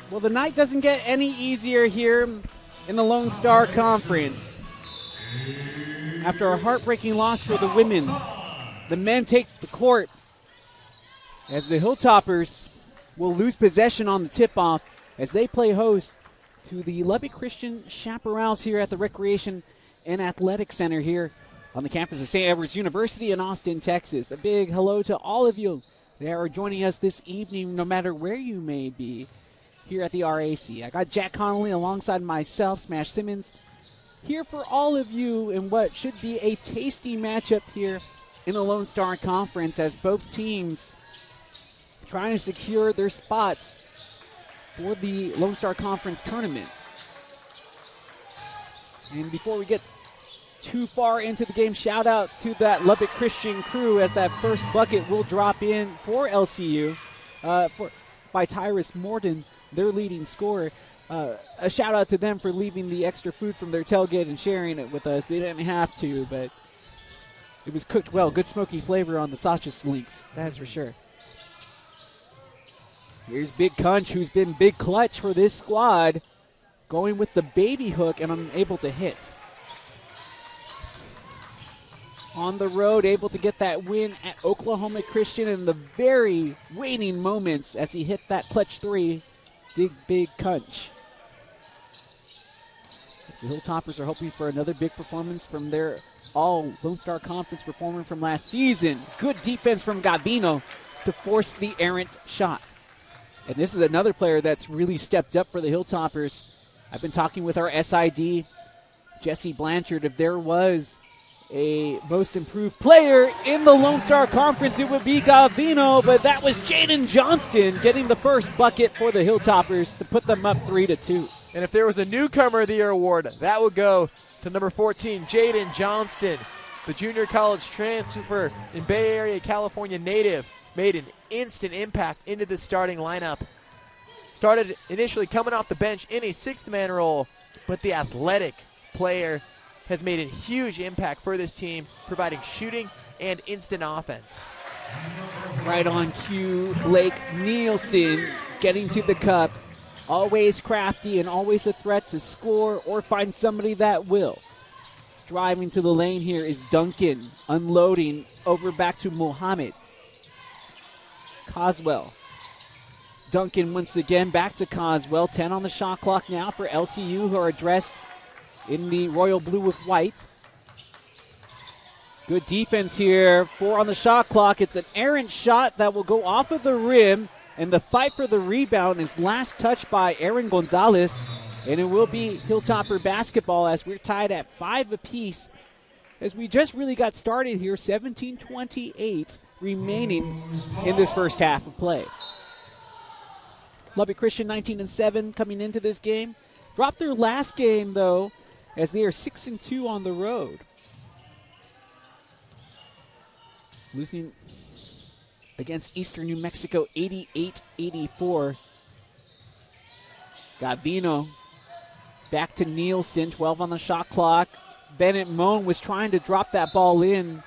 Well, the night doesn't get any easier here in the Lone Star Conference. After a heartbreaking loss for the women, the men take the court as the Hilltoppers will lose possession on the tip-off as they play host to the Lubbock Christian Chaparrals here at the Recreation and Athletic Center here on the campus of St. Edward's University in Austin, Texas. A big hello to all of you that are joining us this evening, no matter where you may be here at the RAC. I got Jack Connolly alongside myself, Smash Simmons, here for all of you in what should be a tasty matchup here in the Lone Star Conference as both teams trying to secure their spots for the Lone Star Conference tournament. And before we get too far into the game, shout out to that Lubbock Christian crew as that first bucket will drop in for LCU by Tyrus Morton, their leading scorer. A shout out to them for leaving the extra food from their tailgate and sharing it with us. They didn't have to, but it was cooked well. Good smoky flavor on the sausage links, that's for sure. Here's Big Cunch, who's been big clutch for this squad, going with the baby hook and unable to hit. On the road, able to get that win at Oklahoma Christian in the very waning moments as he hit that clutch three. Big Cunch. The Hilltoppers are hoping for another big performance from their all Lone Star Conference performer from last season. Good defense from Gavino to force the errant shot. And this is another player that's really stepped up for the Hilltoppers. I've been talking with our SID, Jesse Blanchard. If there was a most improved player in the Lone Star Conference, it would be Gavino, but that was Jaden Johnston getting the first bucket for the Hilltoppers to put them up 3-2. And if there was a Newcomer of the Year award, that would go to number 14, Jaden Johnston. The junior college transfer in Bay Area, California native, made an instant impact into the starting lineup. Started initially coming off the bench in a sixth-man role, but the athletic player has made a huge impact for this team, providing shooting and instant offense. Right on cue, Blake Nielsen getting to the cup. Always crafty and always a threat to score or find somebody that will. Driving to the lane here is Duncan, unloading over back to Muhammad. Coswell. Duncan once again back to Coswell. 10 on the shot clock now for LCU, who are dressed in the royal blue with white. Good defense here. 4 on the shot clock. It's an errant shot that will go off of the rim, and the fight for the rebound is last touched by Aaron Gonzalez, and it will be Hilltopper basketball as we're tied at 5 apiece as we just really got started here. 17:28 remaining in this first half of play. Lubbock Christian 19-7 coming into this game. Dropped their last game, though, as they are 6-2 on the road. Losing against Eastern New Mexico 88-84. Gavino back to Nielsen, 12 on the shot clock. Bennett Moan was trying to drop that ball in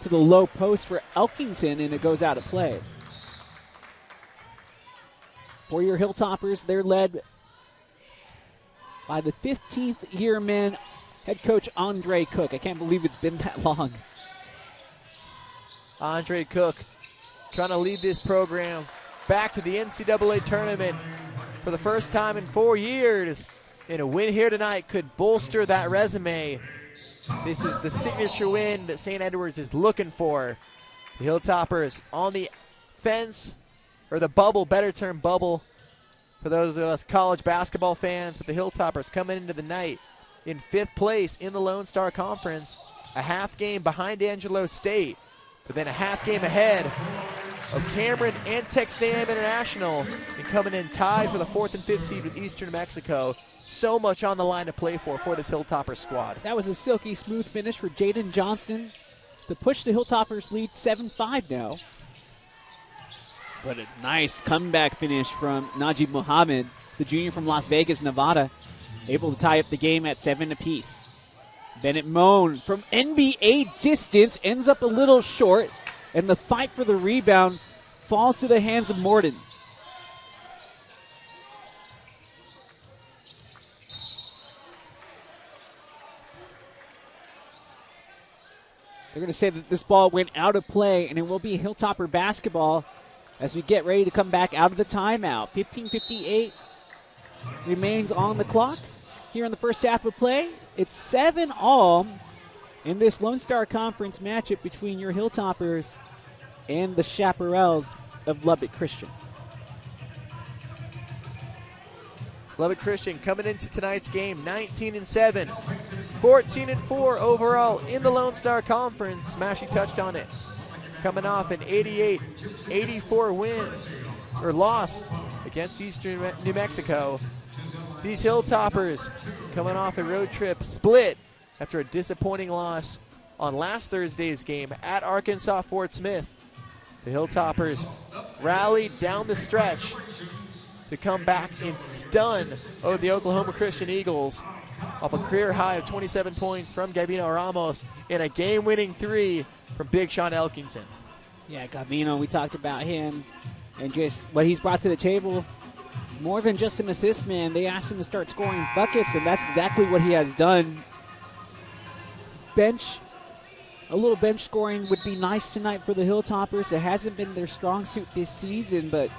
to the low post for Elkinton, and it goes out of play. For your Hilltoppers, they're led by the 15th-year man, head coach Andre Cook. I can't believe it's been that long. Andre Cook trying to lead this program back to the NCAA tournament for the first time in 4 years. And a win here tonight could bolster that resume. This is the signature win that St. Edward's is looking for. The Hilltoppers on the fence, or the bubble, better term bubble, for those of us college basketball fans. But the Hilltoppers coming into the night in 5th place in the Lone Star Conference, a half game behind Angelo State, but then a half game ahead of Cameron and Texas A&M International, and coming in tied for the 4th and 5th seed with Eastern New Mexico. So much on the line to play for this Hilltopper squad. That was a silky smooth finish for Jaden Johnston to push the Hilltoppers lead 7-5 now. But a nice comeback finish from Najib Muhammad, the junior from Las Vegas, Nevada, able to tie up the game at 7 apiece. Bennett Moan from NBA distance ends up a little short, and the fight for the rebound falls to the hands of Morden. They're going to say that this ball went out of play, and it will be Hilltopper basketball as we get ready to come back out of the timeout. 15:58 remains on the clock here in the first half of play. It's 7-all in this Lone Star Conference matchup between your Hilltoppers and the Chaparrals of Lubbock Christian. Lubbock Christian coming into tonight's game 19-7, 14-4 overall in the Lone Star Conference. Mashy touched on it. Coming off an 88-84 win or loss against Eastern New Mexico. These Hilltoppers coming off a road trip split after a disappointing loss on last Thursday's game at Arkansas Fort Smith. The Hilltoppers rallied down the stretch to come back and stun over the Oklahoma Christian Eagles off a career high of 27 points from Gabino Ramos in a game-winning 3 from Big Sean Elkinton. Yeah, Gabino, we talked about him and just what he's brought to the table. More than just an assist man, they asked him to start scoring buckets, and that's exactly what he has done. A little bench scoring would be nice tonight for the Hilltoppers. It hasn't been their strong suit this season, but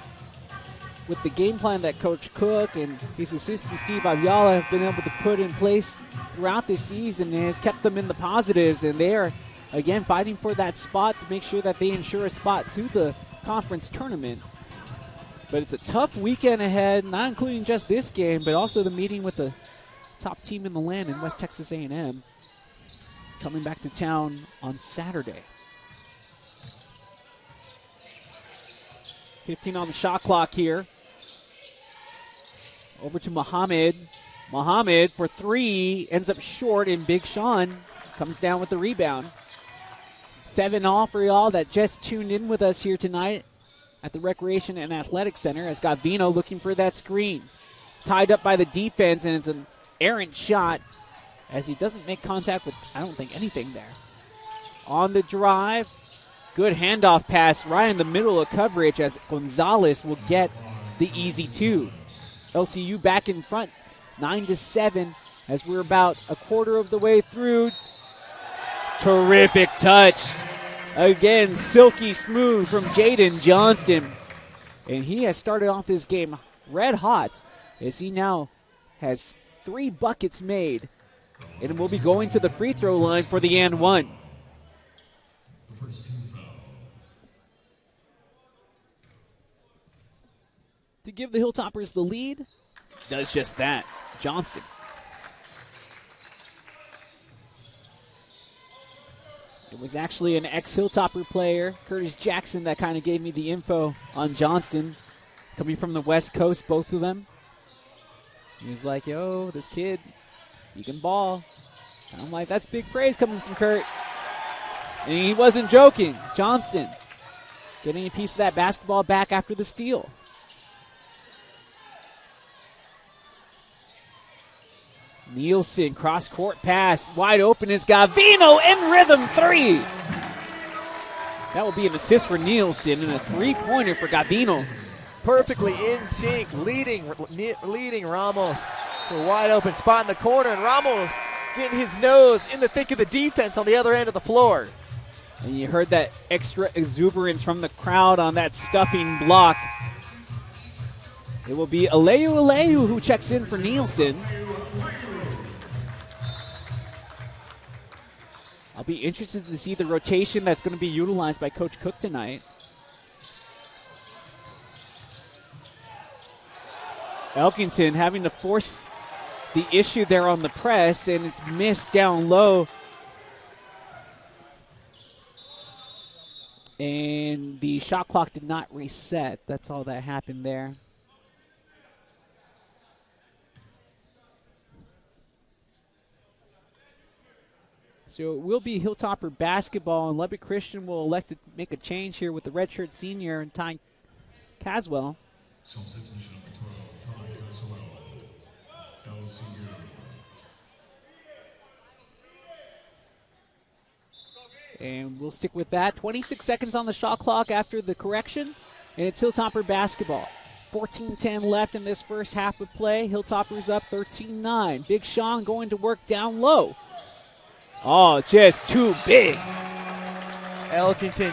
with the game plan that Coach Cook and his assistant Steve Aviala have been able to put in place throughout this season, it has kept them in the positives, and they are, again, fighting for that spot to make sure that they ensure a spot to the conference tournament. But it's a tough weekend ahead, not including just this game, but also the meeting with the top team in the land in West Texas A&M, coming back to town on Saturday. 15 on the shot clock here. Over to Muhammad. Muhammad for 3, ends up short, and Big Sean comes down with the rebound. 7-all for y'all that just tuned in with us here tonight at the Recreation and Athletic Center, as Gavino looking for that screen. Tied up by the defense, and it's an errant shot as he doesn't make contact with, I don't think, anything there. On the drive, good handoff pass right in the middle of coverage as Gonzalez will get the easy 2. LCU back in front, 9-7, as we're about a quarter of the way through. Terrific touch. Again, silky smooth from Jaden Johnston. And he has started off this game red hot as he now has 3 buckets made. And will be going to the free throw line for the and 1. To give the Hilltoppers the lead, does just that. Johnston. It was actually an ex-Hilltopper player, Curtis Jackson, that kind of gave me the info on Johnston. Coming from the West Coast, both of them. He was like, yo, this kid, he can ball. And I'm like, that's big praise coming from Kurt. And he wasn't joking. Johnston getting a piece of that basketball back after the steal. Nielsen, cross-court pass, wide open is Gavino, in rhythm 3. That will be an assist for Nielsen and a 3-pointer for Gavino. Perfectly in sync, leading Ramos to a wide open spot in the corner, and Ramos getting his nose in the thick of the defense on the other end of the floor. And you heard that extra exuberance from the crowd on that stuffing block. It will be Aleyu who checks in for Nielsen. I'll be interested to see the rotation that's going to be utilized by Coach Cook tonight. Elkinton having to force the issue there on the press, and it's missed down low. And the shot clock did not reset. That's all that happened there. So it will be Hilltopper basketball, and Lubbock Christian will elect to make a change here with the redshirt senior and Ty Caswell. And we'll stick with that. 26 seconds on the shot clock after the correction, and it's Hilltopper basketball. 14-10 left in this first half of play. Hilltoppers up 13-9. Big Sean going to work down low. Oh, just too big. Elkinton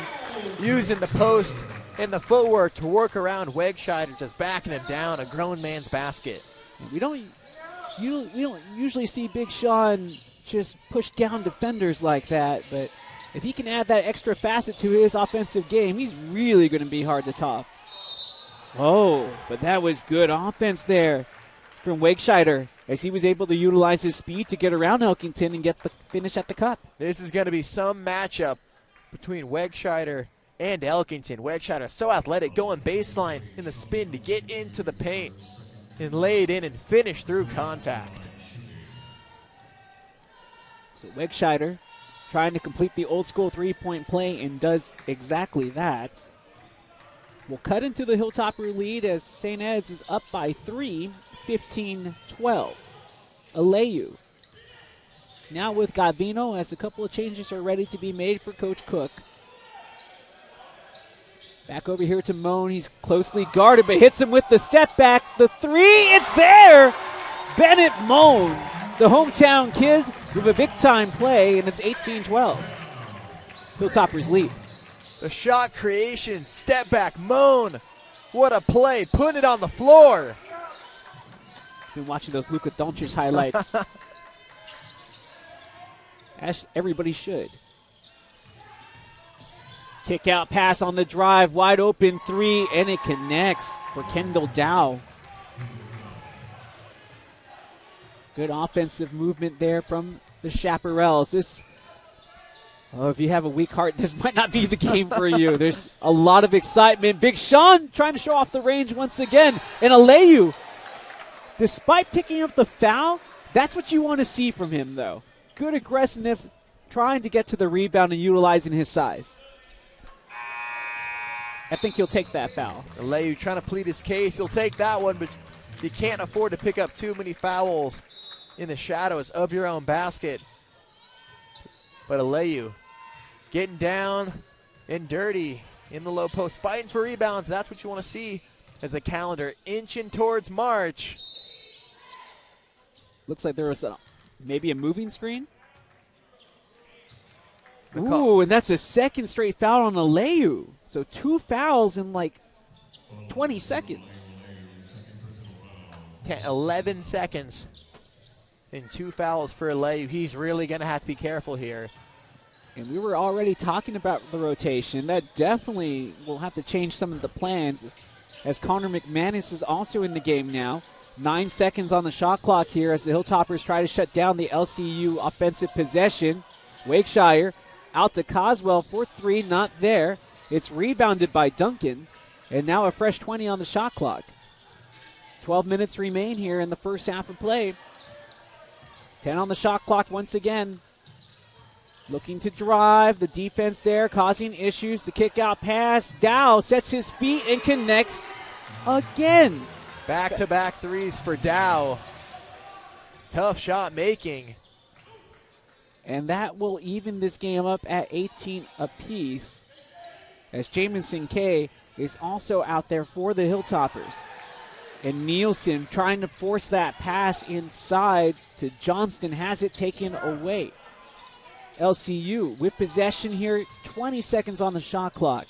using the post and the footwork to work around Wegscheider, just backing him down, a grown man's basket. We don't usually see Big Sean just push down defenders like that, but if he can add that extra facet to his offensive game, he's really going to be hard to top. Oh, but that was good offense there from Wegscheider, as he was able to utilize his speed to get around Elkinton and get the finish at the cup. This is going to be some matchup between Wegscheider and Elkinton. Wegscheider so athletic, going baseline in the spin to get into the paint and lay it in and finish through contact. So Wegscheider trying to complete the old school three-point play and does exactly that. We'll cut into the Hilltopper lead as St. Ed's is up by 3, 15-12. Aleyu now with Gavino, as a couple of changes are ready to be made for Coach Cook. Back over here to Moan. He's closely guarded, but hits him with the step back. The three, it's there! Bennett Moan, the hometown kid, with a big-time play, and it's 18-12. Hilltoppers lead. The shot creation, step back, Moan. What a play, putting it on the floor. Been watching those Luka Doncic highlights. As everybody should. Kick out pass on the drive, wide open three, and it connects for Kendall Dow. Good offensive movement there from the Chaparrals. If you have a weak heart, this might not be the game for you. There's a lot of excitement. Big Sean trying to show off the range once again. And Aleyu, despite picking up the foul, that's what you want to see from him, though. Good aggressiveness, trying to get to the rebound and utilizing his size. I think he'll take that foul. Aleyu trying to plead his case. He'll take that one, but you can't afford to pick up too many fouls in the shadows of your own basket. But Aleyu getting down and dirty in the low post, fighting for rebounds. That's what you want to see as the calendar inching towards March. Looks like there was maybe a moving screen. Ooh, and that's a second straight foul on Aleyu. So 2 fouls in like 20 seconds. 11 seconds and 2 fouls for Aleyu. He's really going to have to be careful here. And we were already talking about the rotation. That definitely will have to change some of the plans, as Connor McManus is also in the game now. 9 seconds on the shot clock here as the Hilltoppers try to shut down the LCU offensive possession. Wegscheider out to Coswell for 3, not there. It's rebounded by Duncan, and now a fresh 20 on the shot clock. 12 minutes remain here in the first half of play. 10 on the shot clock once again. Looking to drive, the defense there causing issues. The kick out pass, Dow sets his feet and connects again. Back-to-back threes for Dow. Tough shot making. And that will even this game up at 18 apiece, as Jamison K is also out there for the Hilltoppers. And Nielsen trying to force that pass inside to Johnston, has it taken away. LCU with possession here, 20 seconds on the shot clock.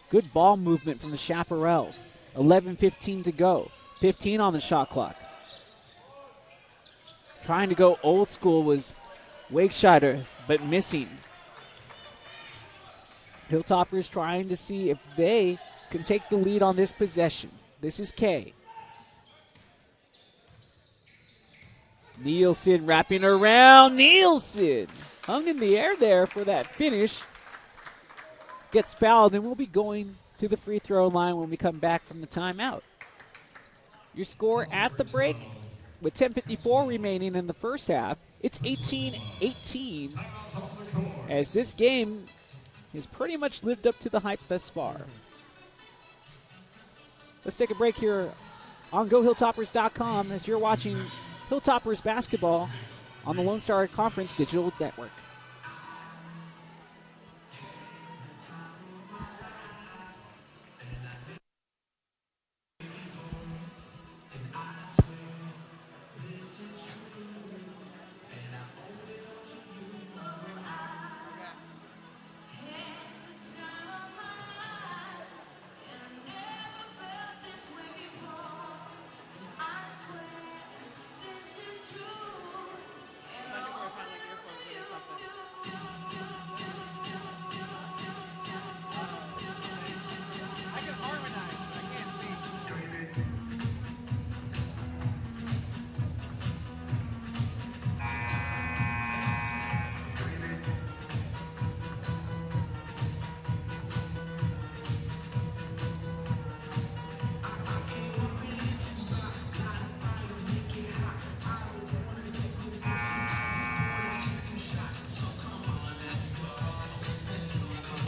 Good ball movement from the Chaparrals. 11:15 to go. 15 on the shot clock. Trying to go old school was Wegscheider, but missing. Hilltoppers trying to see if they can take the lead on this possession. This is K. Nielsen wrapping around. Nielsen hung in the air there for that finish. gets fouled, and we'll be going to the free throw line when we come back from the timeout. Your score at the break, with 10:54 remaining in the first half, it's 18-18, as this game has pretty much lived up to the hype thus far. Let's take a break here on GoHilltoppers.com as you're watching Hilltoppers basketball on the Lone Star Conference Digital Network.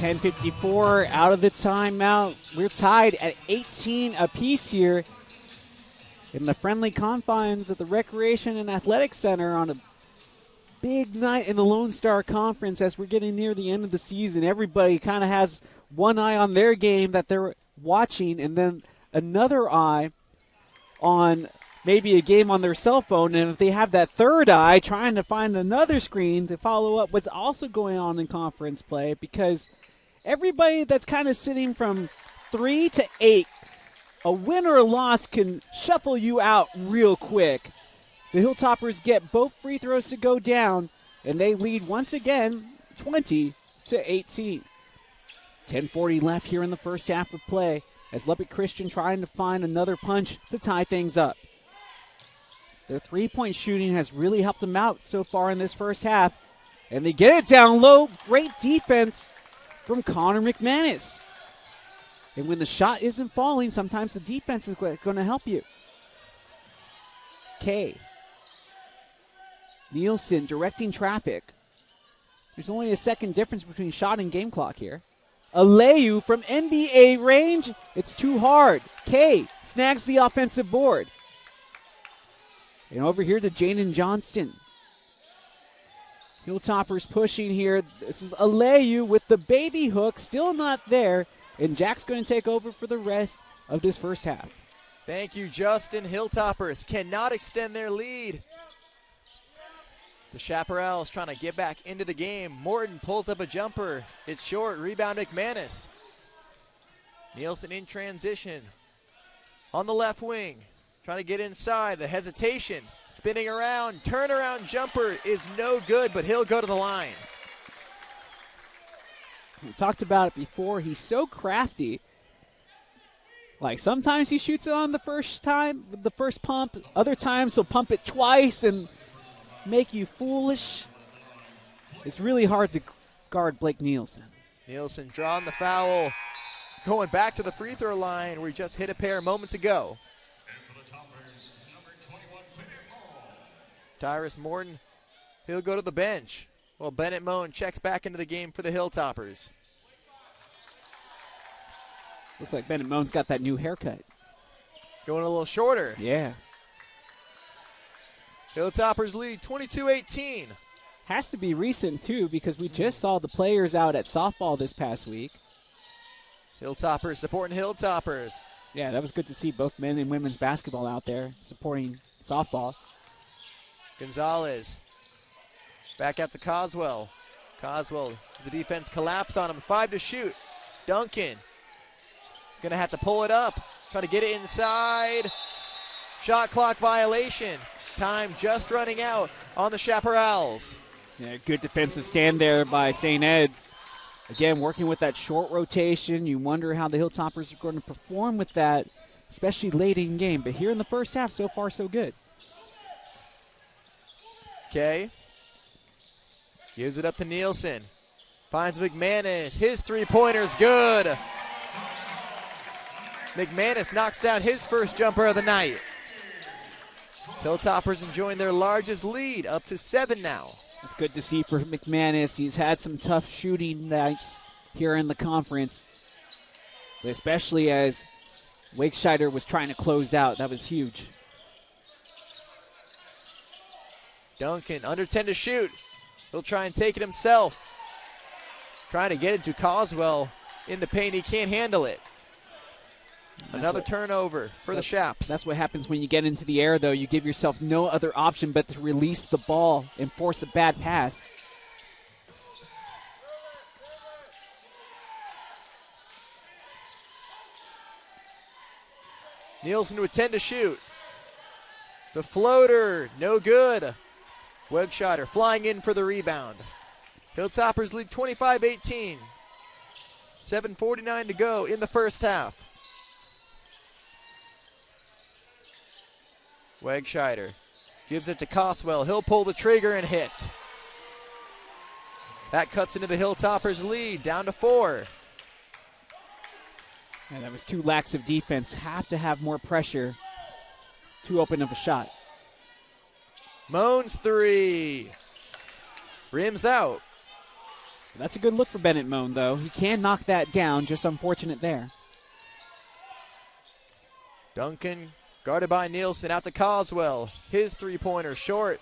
.54 out of the timeout. We're tied at 18 apiece here in the friendly confines of the Recreation and Athletic Center on a big night in the Lone Star Conference as we're getting near the end of the season. Everybody kind of has one eye on their game that they're watching and then another eye on maybe a game on their cell phone. And if they have that third eye, trying to find another screen to follow up what's also going on in conference play, because everybody that's kind of sitting from 3 to 8, a win or a loss can shuffle you out real quick. The Hilltoppers get both free throws to go down, and they lead once again 20-18. 10:40 left here in the first half of play as Lubbock Christian trying to find another punch to tie things up. Their three-point shooting has really helped them out so far in this first half, and they get it down low. Great defense from Connor McManus. And when the shot isn't falling, sometimes the defense is going to help you. Kay Nielsen directing traffic. There's only a second difference between shot and game clock here. Aleyu from NBA range. It's too hard. Kay snags the offensive board. And over here to Jaden Johnston. Hilltoppers pushing here. This is Aleyu with the baby hook. Still not there. And Jack's going to take over for the rest of this first half. Thank you, Justin. Hilltoppers cannot extend their lead. The Chaparrals trying to get back into the game. Morton pulls up a jumper. It's short. Rebound McManus. Nielsen in transition. On the left wing. Trying to get inside. The hesitation. Spinning around. Turnaround jumper is no good, but he'll go to the line. We talked about it before. He's so crafty. Like sometimes he shoots it on the first time, the first pump. Other times he'll pump it twice and make you foolish. It's really hard to guard Blake Nielsen. Nielsen drawing the foul. Going back to the free throw line where he just hit a pair moments ago. Tyrus Morton, he'll go to the bench. Well, Bennett Moan checks back into the game for the Hilltoppers. Looks like Bennett Moan's got that new haircut. Going a little shorter. Yeah. Hilltoppers lead 22-18. Has to be recent, too, because we just saw the players out at softball this past week. Hilltoppers supporting Hilltoppers. Yeah, that was good to see both men and women's basketball out there supporting softball. Gonzalez back out to Coswell. Coswell, the defense collapse on him. 5 to shoot. Duncan is going to have to pull it up. Try to get it inside. Shot clock violation. Time just running out on the Chaparrals. Yeah, good defensive stand there by St. Ed's. Again, working with that short rotation. You wonder how the Hilltoppers are going to perform with that, especially late in game. But here in the first half, so far so good. Okay. Gives it up to Nielsen. Finds McManus. His three-pointer's good. McManus knocks down his first jumper of the night. Hilltoppers enjoying their largest lead, up to 7 now. It's good to see for McManus. He's had some tough shooting nights here in the conference, especially as Wakescheider was trying to close out. That was huge. Duncan under 10 to shoot. He'll try and take it himself. Trying to get it to Coswell in the paint. He can't handle it. Another turnover for the Shaps. That's what happens when you get into the air, though. You give yourself no other option but to release the ball and force a bad pass. Nielsen with 10 to shoot. The floater, no good. Wakescheider flying in for the rebound. Hilltoppers lead 25-18. 7:49 to go in the first half. Wakescheider gives it to Coswell. He'll pull the trigger and hit. That cuts into the Hilltoppers' lead, down to 4. And that was too lax of defense. Have to have more pressure. Too open of a shot. Moan's three. Rims out. That's a good look for Bennett Moan, though. He can knock that down. Just unfortunate there. Duncan guarded by Nielsen, out to Coswell. His three-pointer short.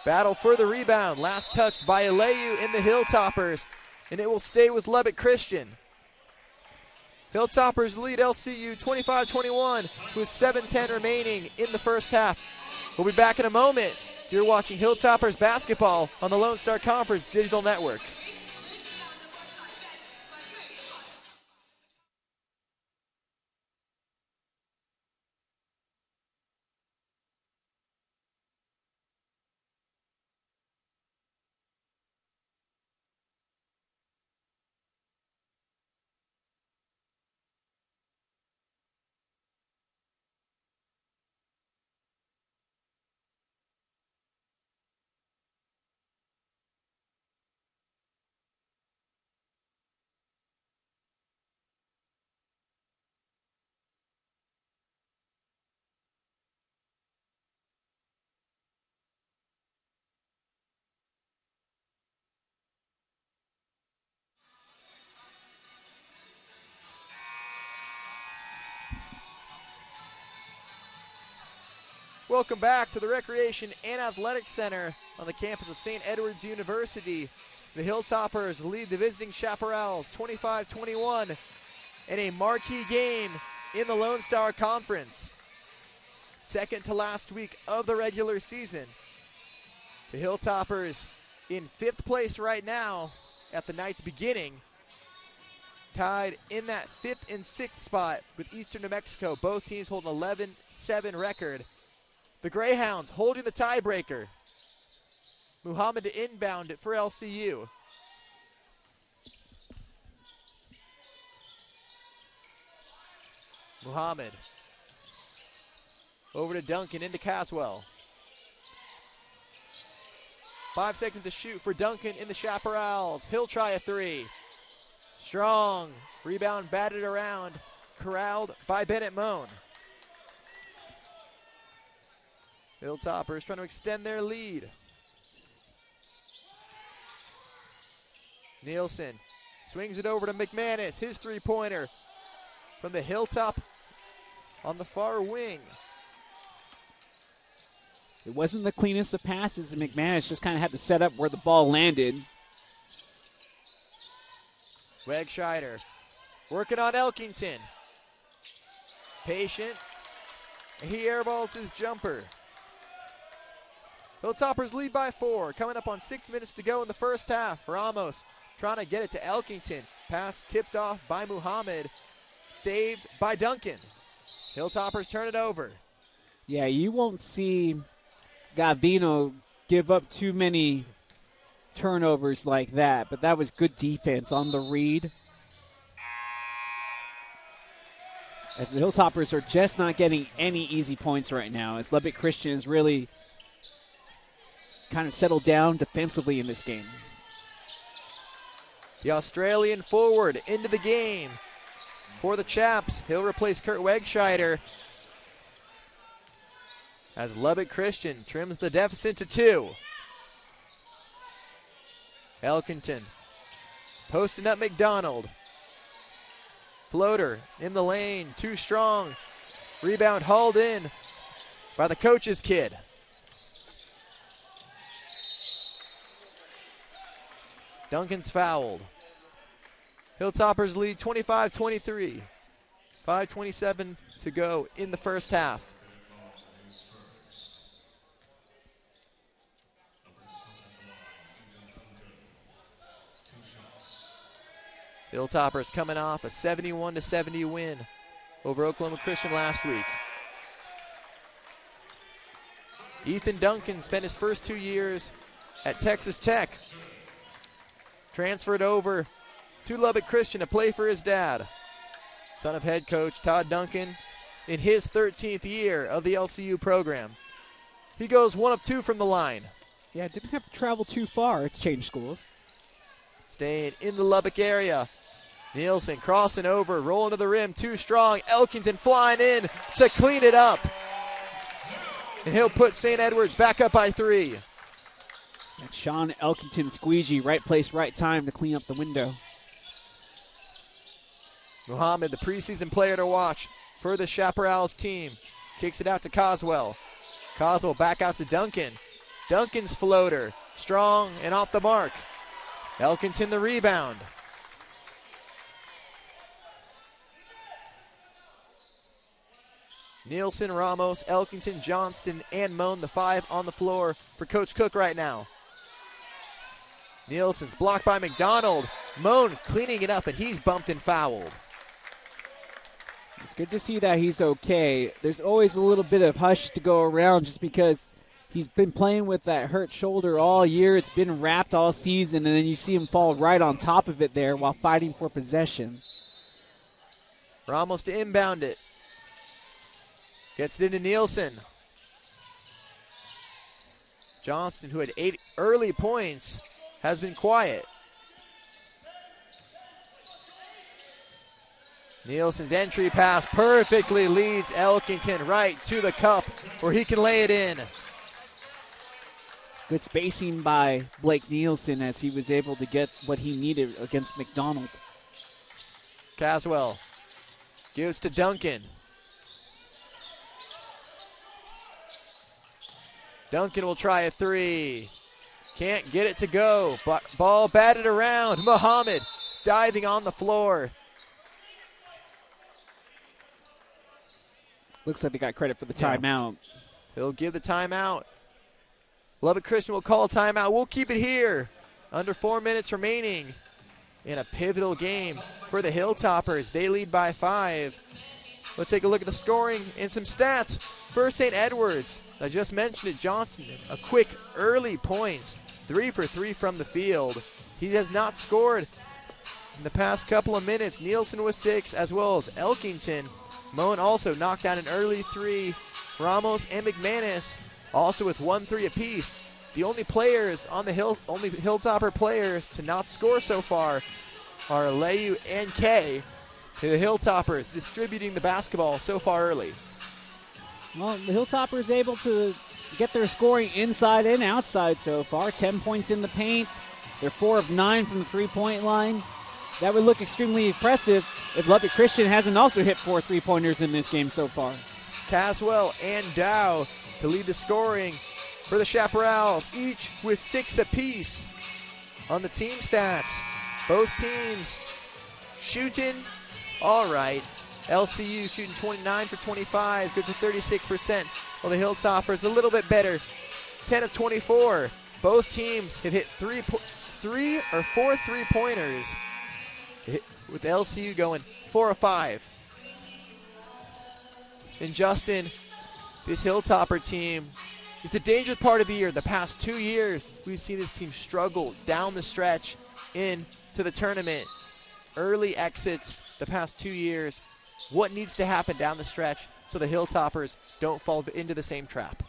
Battle for the rebound. Last touched by Aleyu in the Hilltoppers, and it will stay with Lubbock Christian. Hilltoppers lead LCU 25-21 with 7:10 remaining in the first half. We'll be back in a moment. You're watching Hilltoppers basketball on the Lone Star Conference Digital Network. Welcome back to the Recreation and Athletic Center on the campus of St. Edward's University. The Hilltoppers lead the visiting Chaparrals 25-21 in a marquee game in the Lone Star Conference. Second to last week of the regular season. The Hilltoppers in 5th place right now at the night's beginning. Tied in that 5th and 6th spot with Eastern New Mexico. Both teams hold an 11-7 record. The Greyhounds holding the tiebreaker. Muhammad to inbound it for LCU. Muhammad. Over to Duncan, into Caswell. 5 seconds to shoot for Duncan in the Chaparrals. He'll try a three. Strong. Rebound batted around. Corralled by Bennett Moan. Hilltoppers trying to extend their lead. Nielsen swings it over to McManus. His three-pointer from the Hilltop on the far wing. It wasn't the cleanest of passes, and McManus just kind of had to set up where the ball landed. Wakescheider working on Elkinton. Patient. He airballs his jumper. Hilltoppers lead by 4. Coming up on 6 minutes to go in the first half. Ramos trying to get it to Elkinton. Pass tipped off by Muhammad. Saved by Duncan. Hilltoppers turn it over. Yeah, you won't see Gavino give up too many turnovers like that, but that was good defense on the read. As the Hilltoppers are just not getting any easy points right now, as Lubbock Christian is really kind of settled down defensively in this game. The Australian forward into the game for the Chaps. He'll replace Kurt Wegscheider as Lubbock Christian trims the deficit to 2. Elkinton posting up McDonald. Floater in the lane, too strong. Rebound hauled in by the coach's kid. Duncan's fouled. Hilltoppers lead 25-23. 5:27 to go in the first half. Hilltoppers coming off a 71-70 win over Oklahoma Christian last week. Ethan Duncan spent his first 2 years at Texas Tech. Transferred over to Lubbock Christian to play for his dad, son of head coach Todd Duncan, in his 13th year of the LCU program. He goes 1 of 2 from the line. Yeah, didn't have to travel too far to change schools. Staying in the Lubbock area. Nielsen crossing over, rolling to the rim, too strong. Elkinton flying in to clean it up. And he'll put St. Edwards back up by 3. And Sean Elkinton squeegee, right place, right time to clean up the window. Muhammad, the preseason player to watch for the Chaparrals team, kicks it out to Coswell. Coswell back out to Duncan. Duncan's floater, strong and off the mark. Elkinton the rebound. Nielsen, Ramos, Elkinton, Johnston, and Moan, the 5 on the floor for Coach Cook right now. Nielsen's blocked by McDonald. Moan cleaning it up, and he's bumped and fouled. It's good to see that he's okay. There's always a little bit of hush to go around just because he's been playing with that hurt shoulder all year. It's been wrapped all season, and then you see him fall right on top of it there while fighting for possession. Ramos to inbound it. Gets it into Nielsen. Johnston, who had 8 early points, has been quiet. Nielsen's entry pass perfectly leads Elkinton right to the cup where he can lay it in. Good spacing by Blake Nielsen as he was able to get what he needed against McDonald. Caswell gives to Duncan. Duncan will try a 3. Can't get it to go. Ball batted around. Muhammad diving on the floor. Looks like they got credit for the timeout. He'll give the timeout. Lubbock Christian will call a timeout. We'll keep it here. Under 4 minutes remaining in a pivotal game for the Hilltoppers. They lead by 5. Let's take a look at the scoring and some stats. First, St. Edwards. I just mentioned it, Johnston, a quick early points. 3 for 3 from the field. He has not scored in the past couple of minutes. Nielsen with 6, as well as Elkinton. Moen also knocked down an early 3. Ramos and McManus also with 1 3 apiece. The only players on the only Hilltopper players to not score so far are Leyu and Kay. To the Hilltoppers distributing the basketball so far early. Well, the Hilltoppers able to get their scoring inside and outside so far. 10 points in the paint. They're 4 of 9 from the three-point line. That would look extremely impressive if Lubbock Christian hasn't also hit 4 3-pointers in this game so far. Caswell and Dow to lead the scoring for the Chaparrals, each with 6 apiece on the team stats. Both teams shooting all right. LCU shooting 29 for 25, good for 36%, while the Hilltoppers a little bit better, 10 of 24. Both teams have hit 3 or 4 3-pointers, with LCU going 4 of 5. And Justin, this Hilltopper team, it's a dangerous part of the year. The past 2 years, we've seen this team struggle down the stretch into the tournament. Early exits the past 2 years. What needs to happen down the stretch so the Hilltoppers don't fall into the same trap?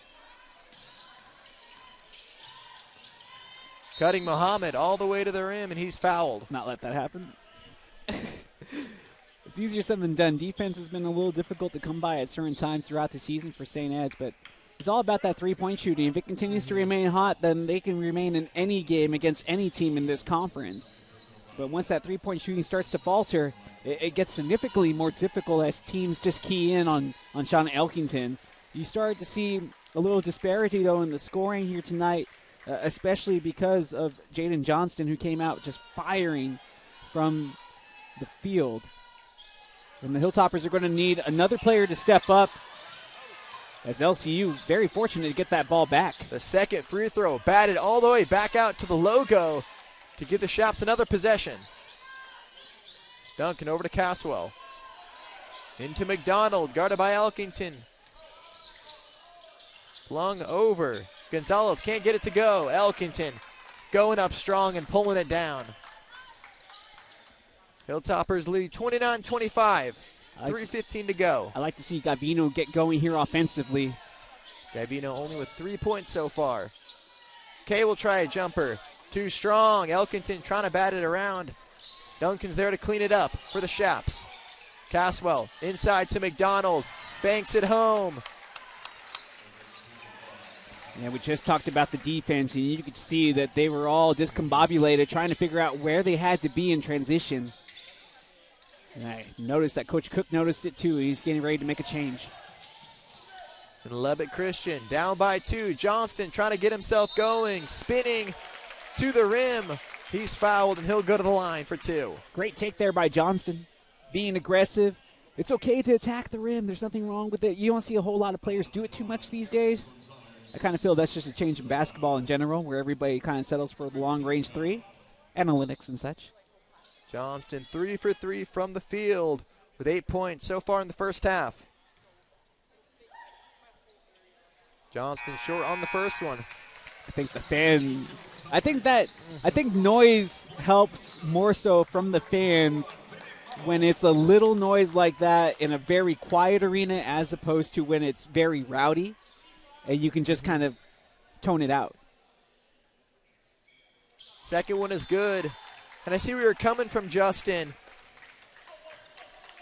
Cutting Muhammad all the way to the rim, and he's fouled. Not let that happen. It's easier said than done. Defense has been a little difficult to come by at certain times throughout the season for St. Ed's, but it's all about that three-point shooting. If it continues to remain hot, then they can remain in any game against any team in this conference. But once that three-point shooting starts to falter, it gets significantly more difficult as teams just key in on Sean Elkinton. You start to see a little disparity, though, in the scoring here tonight, especially because of Jaden Johnston, who came out just firing from the field. And the Hilltoppers are going to need another player to step up, as LCU very fortunate to get that ball back. The second free throw batted all the way back out to the logo to give the Shaps another possession. Duncan over to Caswell. Into McDonald, guarded by Elkinton. Flung over. Gonzalez can't get it to go. Elkinton going up strong and pulling it down. Hilltoppers lead 29-25. 3:15 to go. I like to see Gavino get going here offensively. Gavino only with 3 points so far. Kay will try a jumper. Too strong. Elkinton trying to bat it around. Duncan's there to clean it up for the Shaps. Caswell inside to McDonald. Banks it home. Yeah, we just talked about the defense, and you could see that they were all discombobulated, trying to figure out where they had to be in transition. And I noticed that Coach Cook noticed it too. He's getting ready to make a change. And Lubbock Christian down by 2. Johnston trying to get himself going. Spinning to the rim. He's fouled, and he'll go to the line for 2. Great take there by Johnston. Being aggressive. It's okay to attack the rim. There's nothing wrong with it. You don't see a whole lot of players do it too much these days. I kind of feel that's just a change in basketball in general, where everybody kind of settles for the long-range three, analytics and such. Johnston 3 for 3 from the field with 8 points so far in the first half. Johnston short on the first one. I think noise helps more so from the fans when it's a little noise like that in a very quiet arena as opposed to when it's very rowdy. And you can just kind of tone it out. Second one is good. And I see we were coming from Justin.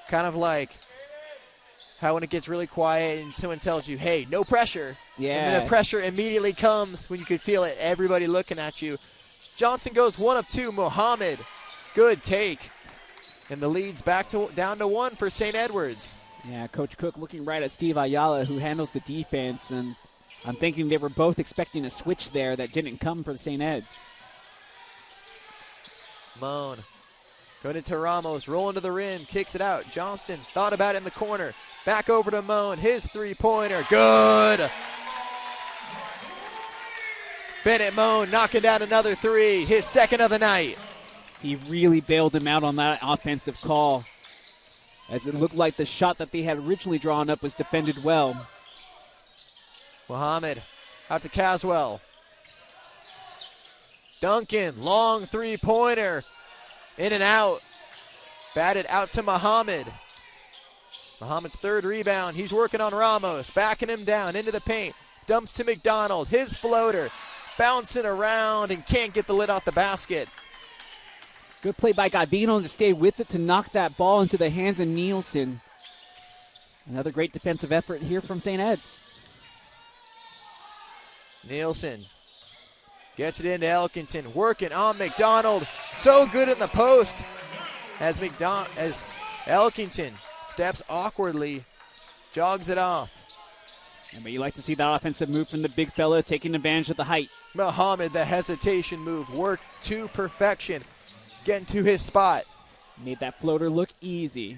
Kind of like how when it gets really quiet and someone tells you, hey, no pressure. Yeah. And then the pressure immediately comes when you can feel it, everybody looking at you. Johnson goes 1 of 2. Muhammad, good take. And the lead's down to 1 for St. Edwards. Yeah, Coach Cook looking right at Steve Ayala, who handles the defense, and I'm thinking they were both expecting a switch there that didn't come for the St. Ed's. Moan going into Ramos, rolling to the rim, kicks it out. Johnston thought about it in the corner. Back over to Moan, his three-pointer, good! Bennett Moan knocking down another 3, his second of the night. He really bailed him out on that offensive call, as it looked like the shot that they had originally drawn up was defended well. Muhammad out to Caswell. Duncan, long three-pointer. In and out. Batted out to Muhammad. Muhammad's third rebound. He's working on Ramos. Backing him down into the paint. Dumps to McDonald. His floater. Bouncing around and can't get the lid off the basket. Good play by Gabino to stay with it to knock that ball into the hands of Nielsen. Another great defensive effort here from St. Ed's. Nielsen gets it into Elkinton, working on McDonald. So good in the post as Elkinton steps awkwardly, jogs it off. Yeah, but you like to see that offensive move from the big fella, taking advantage of the height. Muhammad, the hesitation move, worked to perfection, getting to his spot. Made that floater look easy.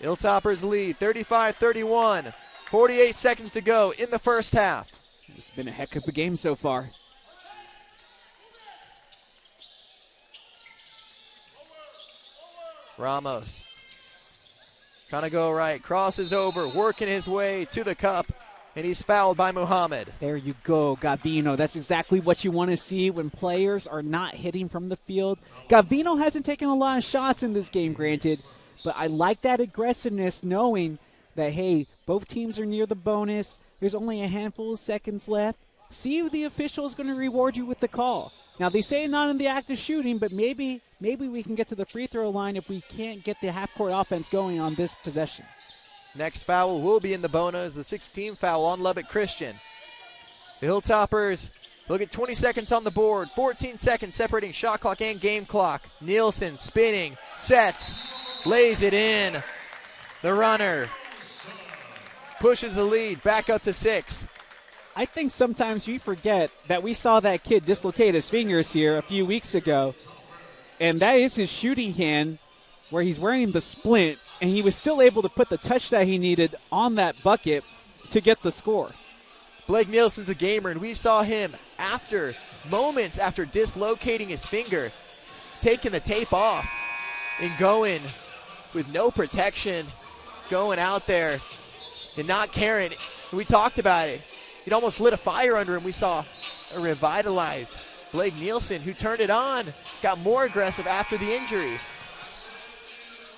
Hilltoppers lead 35-31. 48 seconds to go in the first half. It's been a heck of a game so far. Ramos trying to go right, crosses over, working his way to the cup, and he's fouled by Muhammad. There you go, Gabino. That's exactly what you want to see when players are not hitting from the field. Gabino hasn't taken a lot of shots in this game, granted, but I like that aggressiveness, knowing that, hey, both teams are near the bonus. There's only a handful of seconds left. see if the official is going to reward you with the call. Now, they say not in the act of shooting, but maybe we can get to the free throw line if we can't get the half-court offense going on this possession. Next foul will be in the bonus, the 16th foul on Lubbock Christian. The Hilltoppers look at 20 seconds on the board, 14 seconds separating shot clock and game clock. Nielsen spinning, sets, lays it in. The runner pushes the lead back up to 6. I think sometimes we forget that we saw that kid dislocate his fingers here a few weeks ago, and that is his shooting hand where he's wearing the splint, and he was still able to put the touch that he needed on that bucket to get the score. Blake Nielsen's a gamer, and we saw him moments after dislocating his finger, taking the tape off and going with no protection, going out there and not caring. We talked about it. It almost lit a fire under him. We saw a revitalized Blake Nielsen, who turned it on, got more aggressive after the injury.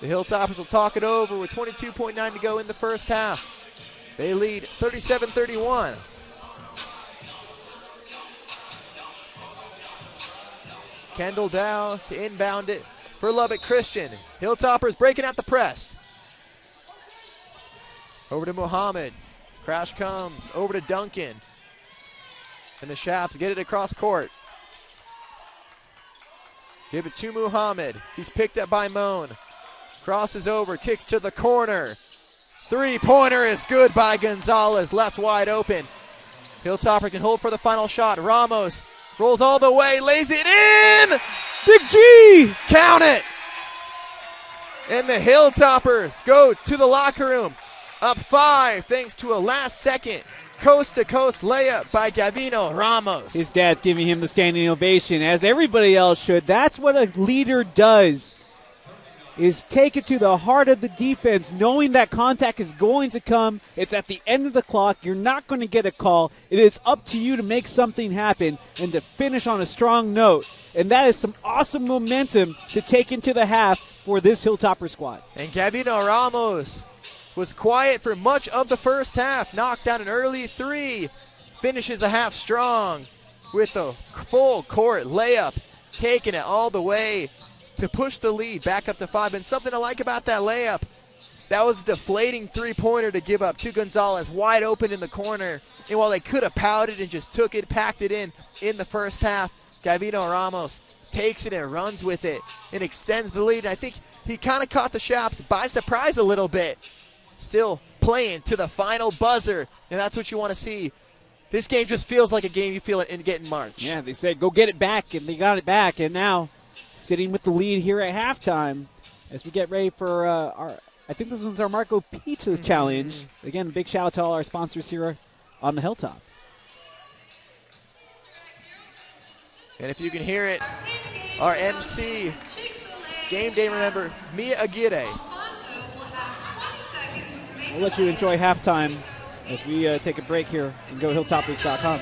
The Hilltoppers will talk it over with 22.9 to go in the first half. They lead 37-31. Kendall Dow to inbound it for Lubbock Christian. Hilltoppers breaking out the press. Over to Muhammad. Crash comes over to Duncan. And the Shaps get it across court. Give it to Muhammad. He's picked up by Moan. Crosses over, kicks to the corner. Three-pointer is good by Gonzalez, left wide open. Hilltopper can hold for the final shot. Ramos rolls all the way, lays it in! Big G! Count it! And the Hilltoppers go to the locker room. Up 5 thanks to a last-second coast-to-coast layup by Gavino Ramos. His dad's giving him the standing ovation, as everybody else should. That's what a leader does, is take it to the heart of the defense, knowing that contact is going to come. It's at the end of the clock. You're not going to get a call. It is up to you to make something happen and to finish on a strong note. And that is some awesome momentum to take into the half for this Hilltopper squad. And Gavino Ramos was quiet for much of the first half. Knocked down an early 3. Finishes the half strong with a full court layup, taking it all the way to push the lead back up to 5. And something I like about that layup, that was a deflating three-pointer to give up to Gonzalez, wide open in the corner. And while they could have pouted and just took it, packed it in the first half, Gavino Ramos takes it and runs with it and extends the lead. And I think he kind of caught the Shaps by surprise a little bit. Still playing to the final buzzer, and that's what you want to see. This game just feels like a game you feel it and get in March. Yeah, they said go get it back, and they got it back, and now sitting with the lead here at halftime as we get ready for I think this one's our Marco Pizzas challenge. Again, big shout out to all our sponsors here on the Hilltop. And if you can hear it, our MC, game day member, Mia Aguirre. We'll let you enjoy halftime as we take a break here and go to hilltoppers.com.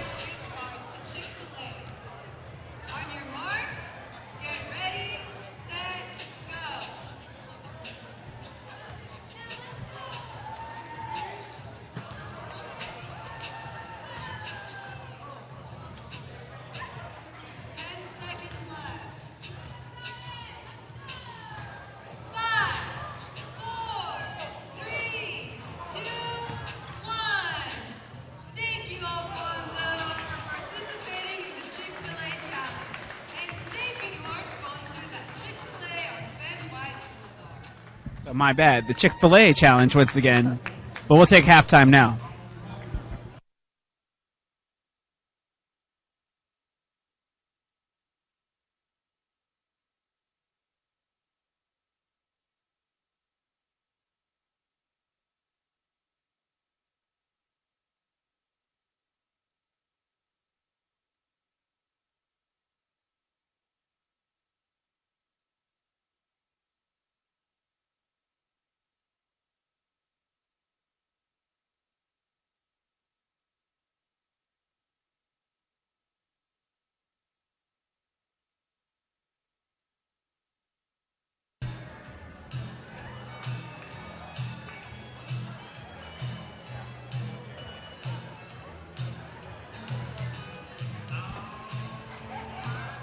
My bad. The Chick-fil-A challenge once again. But we'll take halftime now.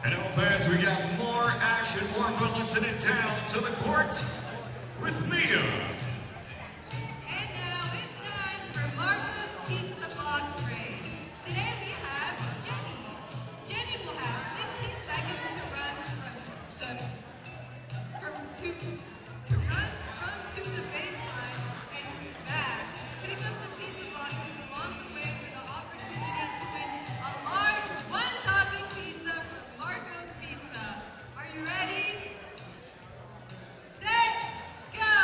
And all fans, we got more action, more fun. Let's send it down to the court with Mia. And now it's time for Marco's Pizza Box Race. Today we have Jenny. Jenny will have 15 seconds to run to the baseline and back. Pick up the pizza boxes along the way for the opportunity to win a large one-topping pizza from Marco's Pizza. Are you ready? Set, go!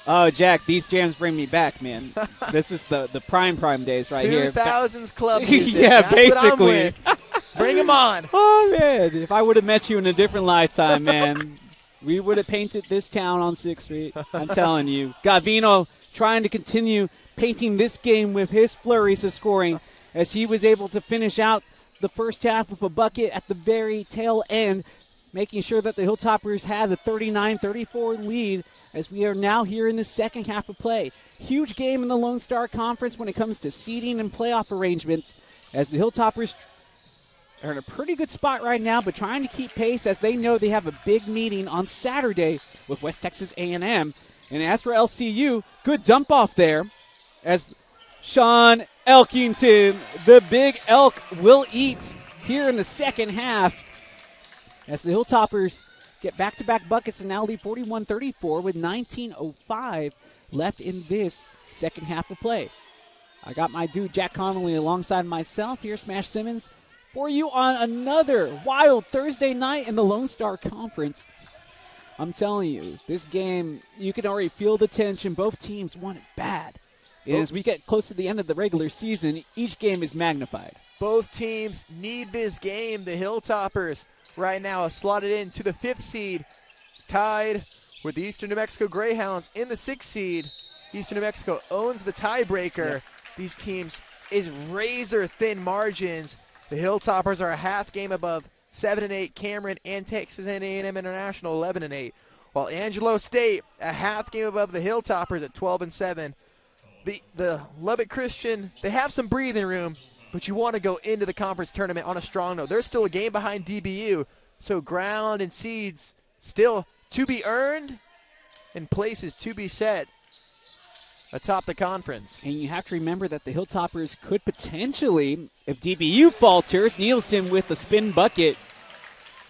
Oh, Jack, these jams bring me back, man. This was the prime days right here. 2000s club music. Yeah, That's what I'm basically. with. Bring them on. Oh, man. If I would have met you in a different lifetime, man, we would have painted this town on 6th Street. I'm telling you. Gavino trying to continue painting this game with his flurries of scoring as he was able to finish out the first half with a bucket at the very tail end, making sure that the Hilltoppers had a 39-34 lead as we are now here in the second half of play. Huge game in the Lone Star Conference when it comes to seeding and playoff arrangements, as the Hilltoppers are in a pretty good spot right now, but trying to keep pace as they know they have a big meeting on Saturday with West Texas A&M. And as for LCU, good dump off there as Sean Elkinton, the big elk, will eat here in the second half as the Hilltoppers get back-to-back buckets and now lead 41-34 with 19:05 left in this second half of play. I got my dude Jack Connolly alongside myself here, Smash Simmons, for you on another wild Thursday night in the Lone Star Conference. I'm telling you, this game, you can already feel the tension. Both teams want it bad. And as we get close to the end of the regular season, each game is magnified. Both teams need this game. The Hilltoppers right now are slotted into the 5th seed, tied with the Eastern New Mexico Greyhounds in the 6th seed. Eastern New Mexico owns the tiebreaker. Yeah. These teams is razor-thin margins. The Hilltoppers are a half game above 7-8 Cameron and Texas A&M International 11-8, while Angelo State a half game above the Hilltoppers at 12-7. The Lubbock Christian, they have some breathing room, but you want to go into the conference tournament on a strong note. They're still a game behind DBU, so ground and seeds still to be earned and places to be set atop the conference. And you have to remember that the Hilltoppers could potentially, if DBU falters, Nielsen with the spin bucket,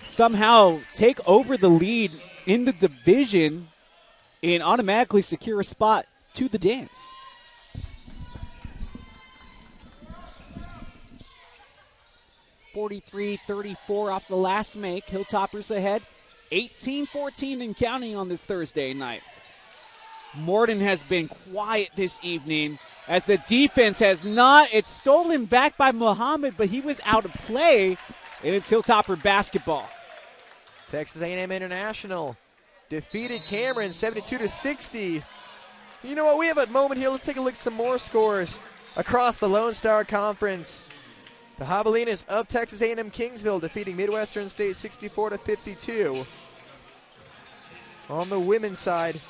somehow take over the lead in the division and automatically secure a spot to the dance. 43-34 off the last make. Hilltoppers ahead, 18-14 and counting on this Thursday night. Morden has been quiet this evening as the defense has not. It's stolen back by Muhammad, but he was out of play, and it's Hilltopper basketball. Texas A&M International defeated Cameron 72-60. You know what? We have a moment here. Let's take a look at some more scores across the Lone Star Conference. The Javelinas of Texas A&M Kingsville defeating Midwestern State 64-52. On the women's side,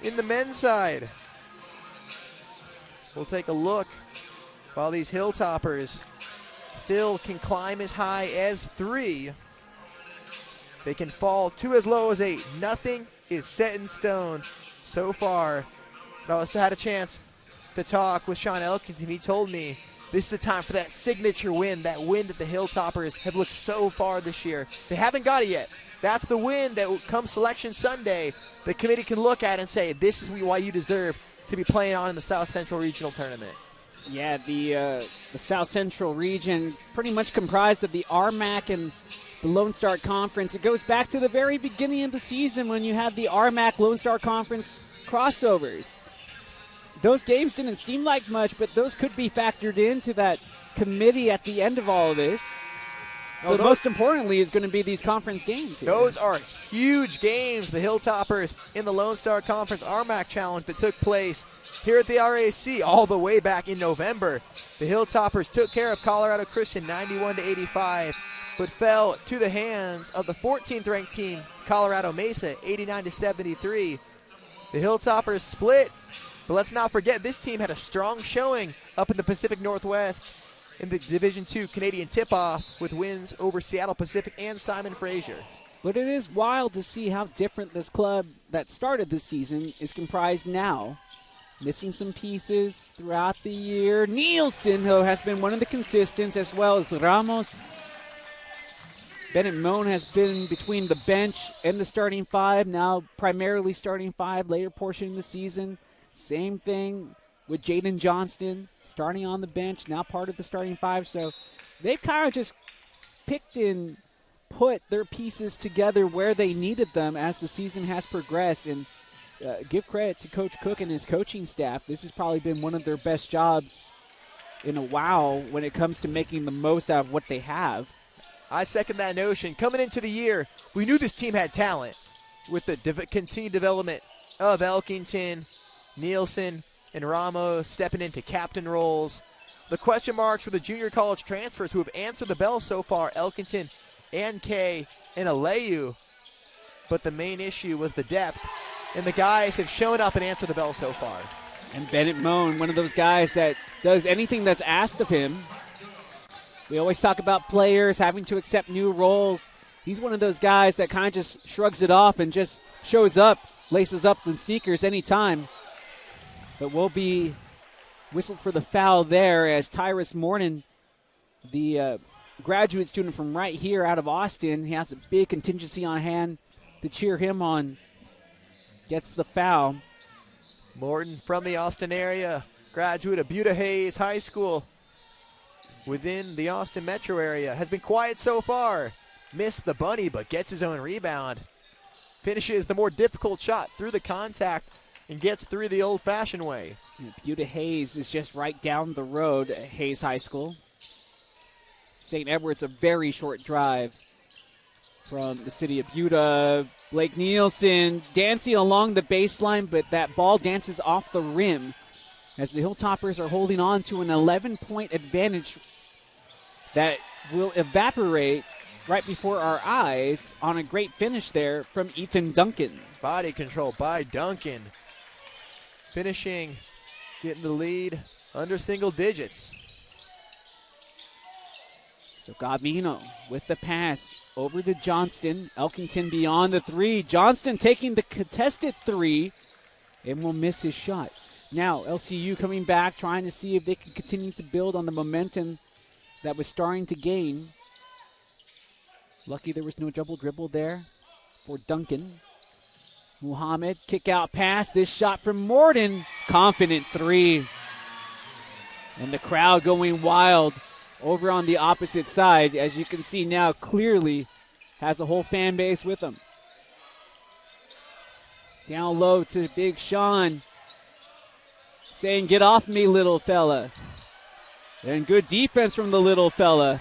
in the men's side, we'll take a look while these Hilltoppers still can climb as high as 3. They can fall to as low as 8. Nothing is set in stone so far. But I also had a chance to talk with Sean Elkinton. He told me this is the time for that signature win, that win that the Hilltoppers have looked so far this year. They haven't got it yet. That's the win that come Selection Sunday, the committee can look at and say, this is why you deserve to be playing on in the South Central Regional Tournament. Yeah, the South Central region pretty much comprised of the RMAC and the Lone Star Conference. It goes back to the very beginning of the season when you had the RMAC Lone Star Conference crossovers. Those games didn't seem like much, but those could be factored into that committee at the end of all of this. But most importantly is going to be these conference games here. Those are huge games. The Hilltoppers in the Lone Star Conference RMAC Challenge that took place here at the RAC all the way back in November. The Hilltoppers took care of Colorado Christian 91-85, but fell to the hands of the 14th ranked team, Colorado Mesa, 89-73. The Hilltoppers split, but let's not forget this team had a strong showing up in the Pacific Northwest in the Division II Canadian tip-off with wins over Seattle Pacific and Simon Fraser. But it is wild to see how different this club that started this season is comprised now. Missing some pieces throughout the year. Nielsen, though, has been one of the consistents, as well as Ramos. Bennett Moan has been between the bench and the starting 5, now primarily starting 5, later portion of the season. Same thing with Jaden Johnston, starting on the bench, now part of the starting 5. So they've kind of just picked and put their pieces together where they needed them as the season has progressed. And give credit to Coach Cook and his coaching staff. This has probably been one of their best jobs in a while when it comes to making the most out of what they have. I second that notion. Coming into the year, we knew this team had talent with the continued development of Elkinton, Nielsen, and Ramos stepping into captain roles. The question marks for the junior college transfers who have answered the bell so far, Elkinton, K, and Aleyu. But the main issue was the depth, and the guys have shown up and answered the bell so far. And Bennett Moan, one of those guys that does anything that's asked of him. We always talk about players having to accept new roles. He's one of those guys that kind of just shrugs it off and just shows up, laces up the sneakers anytime. But we'll be whistled for the foul there as Tyrus Morton, the graduate student from right here out of Austin, he has a big contingency on hand to cheer him on, gets the foul. Morton from the Austin area, graduate of Buda Hayes High School within the Austin metro area. Has been quiet so far. Missed the bunny, but gets his own rebound. Finishes the more difficult shot through the contact and gets through the old-fashioned way. Buda Hayes is just right down the road at Hayes High School. St. Edward's a very short drive from the city of Buda. Blake Nielsen dancing along the baseline, but that ball dances off the rim as the Hilltoppers are holding on to an 11-point advantage that will evaporate right before our eyes on a great finish there from Ethan Duncan. Body control by Duncan. Finishing, getting the lead under single digits. So Gavino with the pass over to Johnston. Elkinton beyond the three. Johnston taking the contested three and will miss his shot. Now LCU coming back, trying to see if they can continue to build on the momentum that was starting to gain. Lucky there was no double dribble there for Duncan. Muhammad, kick out pass. This shot from Morton. Confident three. And the crowd going wild over on the opposite side. As you can see now, clearly has the whole fan base with him. Down low to Big Sean. Saying, get off me, little fella. And good defense from the little fella.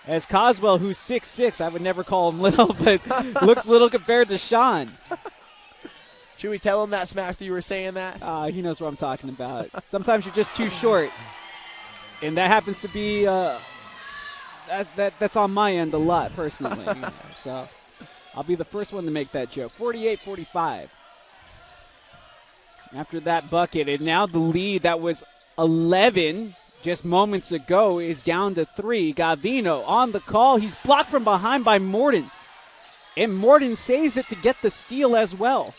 As Coswell, who's 6'6", I would never call him little, but looks little compared to Sean. Should we tell him that, Smash, that you were saying that? He knows what I'm talking about. Sometimes you're just too short. And that happens to be, that's on my end a lot, personally. So I'll be the first one to make that joke. 48-45. After that bucket, and now the lead that was 11 just moments ago is down to 3. Gavino on the call. He's blocked from behind by Morton. And Morton saves it to get the steal as well.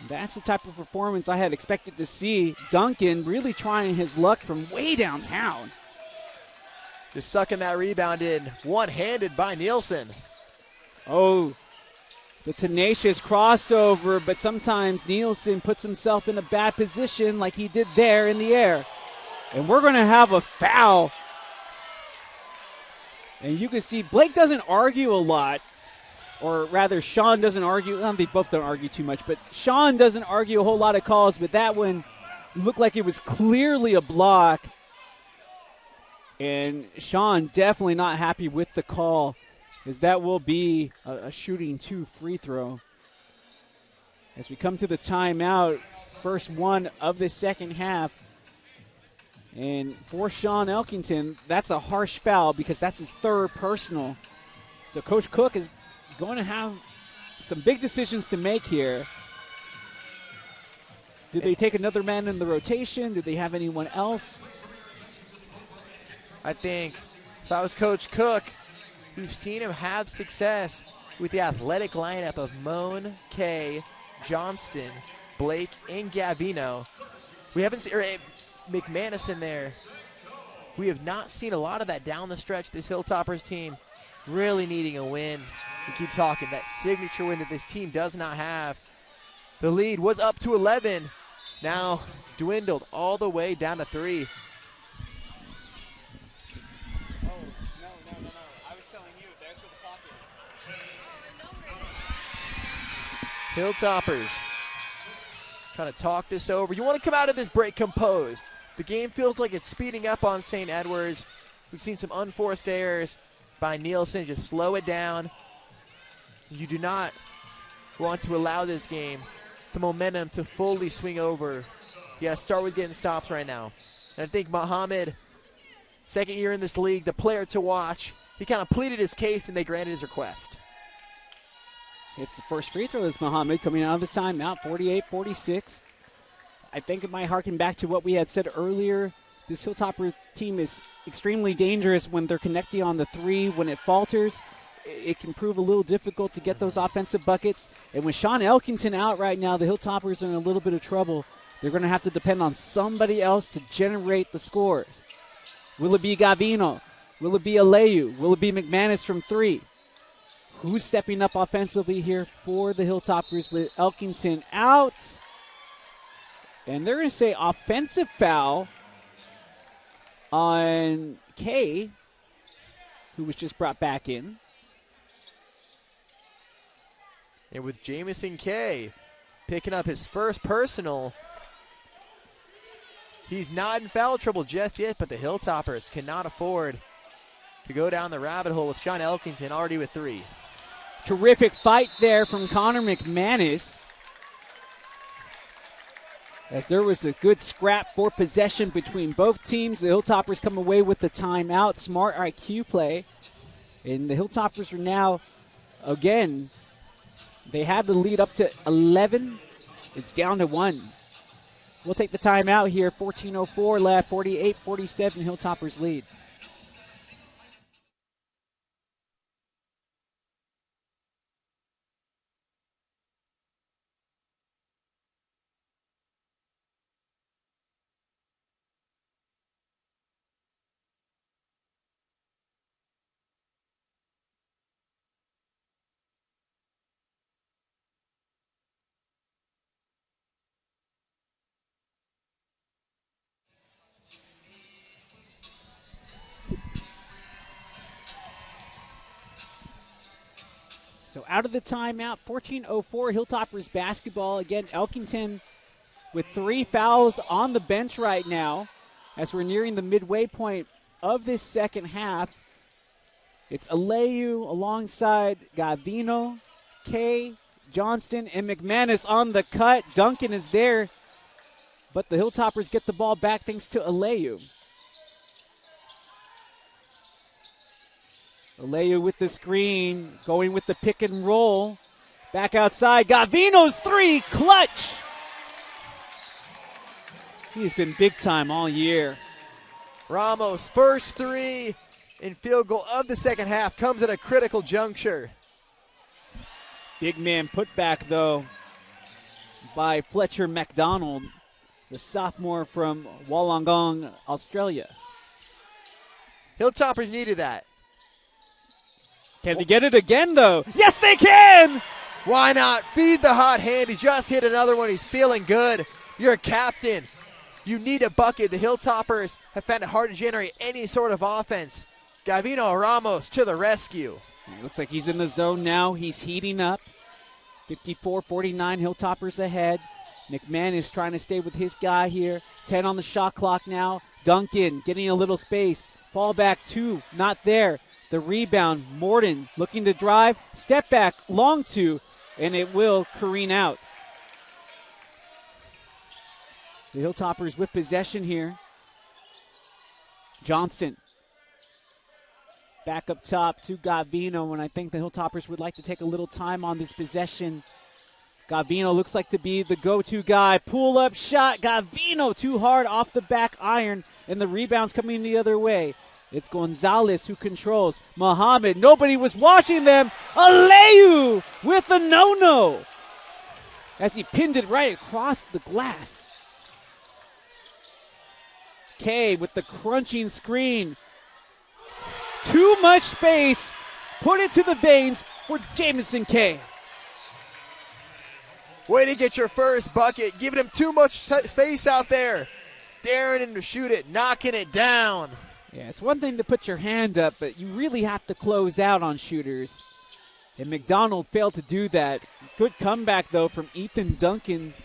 That's the type of performance I had expected to see. Duncan really trying his luck from way downtown. Just sucking that rebound in, one-handed by Nielsen. Oh, the tenacious crossover, but sometimes Nielsen puts himself in a bad position like he did there in the air. And we're going to have a foul. And you can see Blake doesn't argue a lot. Or rather, Sean doesn't argue. Well, they both don't argue too much, but Sean doesn't argue a whole lot of calls, but that one looked like it was clearly a block. And Sean definitely not happy with the call, as that will be a shooting 2 free throw. As we come to the timeout, first one of the second half. And for Sean Elkinton, that's a harsh foul because that's his third personal. So Coach Cook is going to have some big decisions to make here. Do they take another man in the rotation? Do they have anyone else? I think if I was Coach Cook, we've seen him have success with the athletic lineup of Moan, Kay, Johnston, Blake, and Gavino. We haven't seen McManus in there. We have not seen a lot of that down the stretch. This Hilltoppers team really needing a win. We keep talking that signature win that this team does not have. The lead was up to 11. Now dwindled all the way down to 3. Oh, no. I was telling you, that's where the clock is. Hilltoppers trying to talk this over. You want to come out of this break composed. The game feels like it's speeding up on St. Edwards. We've seen some unforced errors by Nielsen. Just slow it down. You do not want to allow this game, the momentum, to fully swing over. You got to start with getting stops right now. And I think Muhammad, second year in this league, the player to watch, he kind of pleaded his case and they granted his request. It's the first free throw. It's Muhammad coming out of his timeout, 48-46. I think it might harken back to what we had said earlier. This Hilltopper team is extremely dangerous when they're connecting on the three. When it falters, it can prove a little difficult to get those offensive buckets. And with Sean Elkinton out right now, the Hilltoppers are in a little bit of trouble. They're going to have to depend on somebody else to generate the scores. Will it be Gavino? Will it be Aleyu? Will it be McManus from three? Who's stepping up offensively here for the Hilltoppers with Elkinton out? And they're going to say offensive foul on Kay, who was just brought back in. And with Jamison Kay picking up his first personal, he's not in foul trouble just yet, but the Hilltoppers cannot afford to go down the rabbit hole with Sean Elkinton already with three. Terrific fight there from Connor McManus, as there was a good scrap for possession between both teams. The Hilltoppers come away with the timeout. Smart IQ play. And the Hilltoppers are now, again, they had the lead up to 11. It's down to 1. We'll take the timeout here. 14:04 left, 48-47 Hilltoppers lead. So out of the timeout, 14:04 Hilltoppers basketball. Again, Elkinton with 3 fouls on the bench right now as we're nearing the midway point of this second half. It's Aleyu alongside Gavino, Kay, Johnston, and McManus on the cut. Duncan is there, but the Hilltoppers get the ball back thanks to Aleyu. Aleyu with the screen, going with the pick and roll. Back outside, Gavino's 3, clutch! He's been big time all year. Ramos' first 3 and field goal of the second half comes at a critical juncture. Big man put back, though, by Fletcher McDonald, the sophomore from Wollongong, Australia. Hilltoppers needed that. Can they get it again, though? Yes, they can! Why not? Feed the hot hand. He just hit another one. He's feeling good. You're a captain. You need a bucket. The Hilltoppers have found it hard to generate any sort of offense. Gavino Ramos to the rescue. It looks like he's in the zone now. He's heating up. 54-49, Hilltoppers ahead. McManus trying to stay with his guy here. 10 on the shot clock now. Duncan getting a little space. Fall back 2, not there. The rebound, Morton looking to drive. Step back, long 2, and it will careen out. The Hilltoppers with possession here. Johnston back up top to Gavino, and I think the Hilltoppers would like to take a little time on this possession. Gavino looks like to be the go-to guy. Pull-up shot. Gavino too hard off the back iron, and the rebound's coming the other way. It's Gonzalez who controls. Muhammad, nobody was watching them. Aleyu with a no-no as he pinned it right across the glass. Kay with the crunching screen. Too much space. Put it to the veins for Jamison Kay. Way to get your first bucket. Giving him too much space out there. Daring him to shoot it, knocking it down. Yeah, it's one thing to put your hand up, but you really have to close out on shooters. And McDonald failed to do that. Good comeback, though, from Ethan Duncan.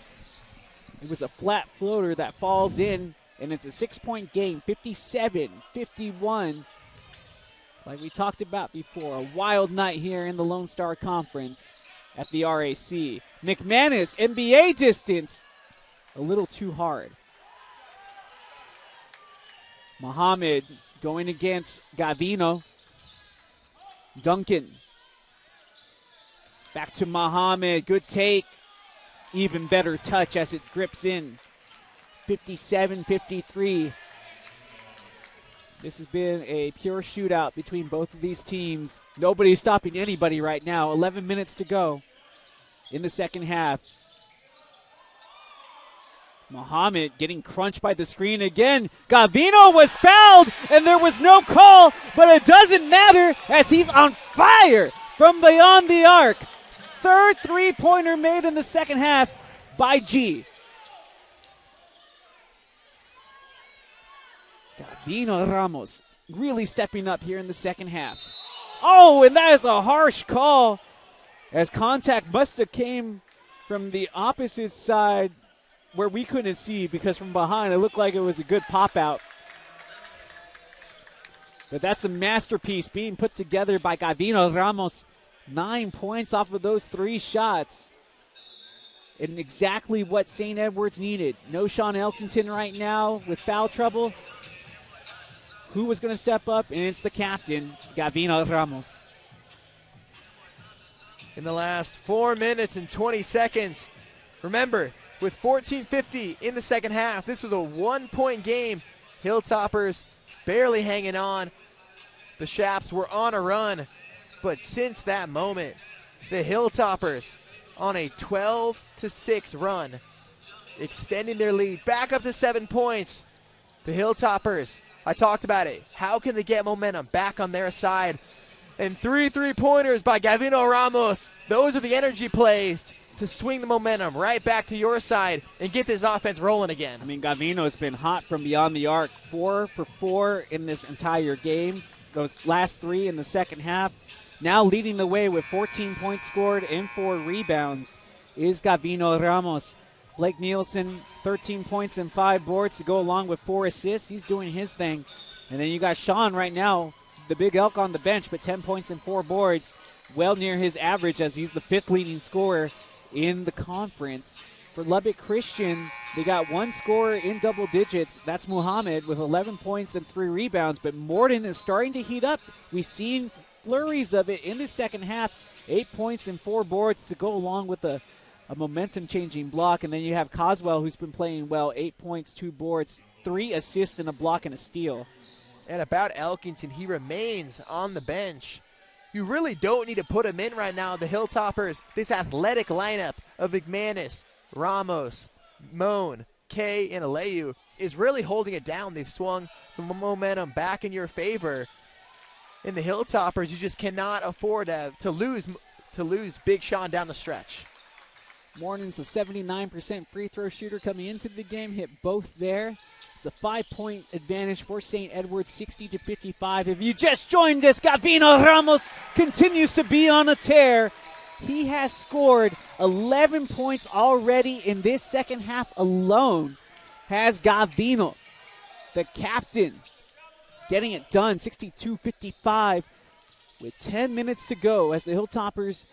It was a flat floater that falls in, and it's a 6-point game, 57-51. Like we talked about before, a wild night here in the Lone Star Conference at the RAC. McManus, NBA distance, a little too hard. Muhammad going against Gavino. Duncan. Back to Muhammad. Good take. Even better touch as it grips in. 57-53. This has been a pure shootout between both of these teams. Nobody's stopping anybody right now. 11 minutes to go in the second half. Muhammad getting crunched by the screen again. Gavino was fouled, and there was no call, but it doesn't matter as he's on fire from beyond the arc. Third three-pointer made in the second half by G. Gavino Ramos really stepping up here in the second half. Oh, and that is a harsh call as contact must have came from the opposite side where we couldn't see because from behind it looked like it was a good pop out. But that's a masterpiece being put together by Gavino Ramos. 9 points off of those 3 shots. And exactly what St. Edward's needed. No Sean Elkinton right now with foul trouble. Who was going to step up? And it's the captain, Gavino Ramos. In the last 4 minutes and 20 seconds, remember, with 14:50 in the second half, this was a 1-point game. Hilltoppers barely hanging on. The Shaps were on a run. But since that moment, the Hilltoppers on a 12-6 run, extending their lead back up to 7 points. The Hilltoppers, I talked about it. How can they get momentum back on their side? And 3 3-pointers by Gavino Ramos. Those are the energy plays to swing the momentum right back to your side and get this offense rolling again. I mean, Gavino's been hot from beyond the arc. 4 for 4 in this entire game. Those last 3 in the second half. Now leading the way with 14 points scored and 4 rebounds is Gavino Ramos. Blake Nielsen, 13 points and 5 boards to go along with 4 assists. He's doing his thing. And then you got Sean right now, the big elk on the bench, but 10 points and 4 boards. Well near his average as he's the 5th leading scorer in the conference. For Lubbock Christian, they got 1 scorer in double digits. That's Muhammad with 11 points and 3 rebounds. But Morden is starting to heat up. We've seen flurries of it in the second half. 8 points and 4 boards to go along with a momentum-changing block. And then you have Coswell, who's been playing well. 8 points, 2 boards, 3 assists, and a block and a steal. And about Elkinton, he remains on the bench. You really don't need to put him in right now. The Hilltoppers, this athletic lineup of McManus, Ramos, Moan, Kay, and Aleyu is really holding it down. They've swung the momentum back in your favor. In the Hilltoppers, you just cannot afford to lose Big Sean down the stretch. Morton's a 79% free throw shooter coming into the game, hit both there. It's a 5-point advantage for St. Edward's, 60-55. If you just joined us, Gavino Ramos continues to be on a tear. He has scored 11 points already in this second half alone. Has Gavino, the captain, getting it done, 62-55 with 10 minutes to go as the Hilltoppers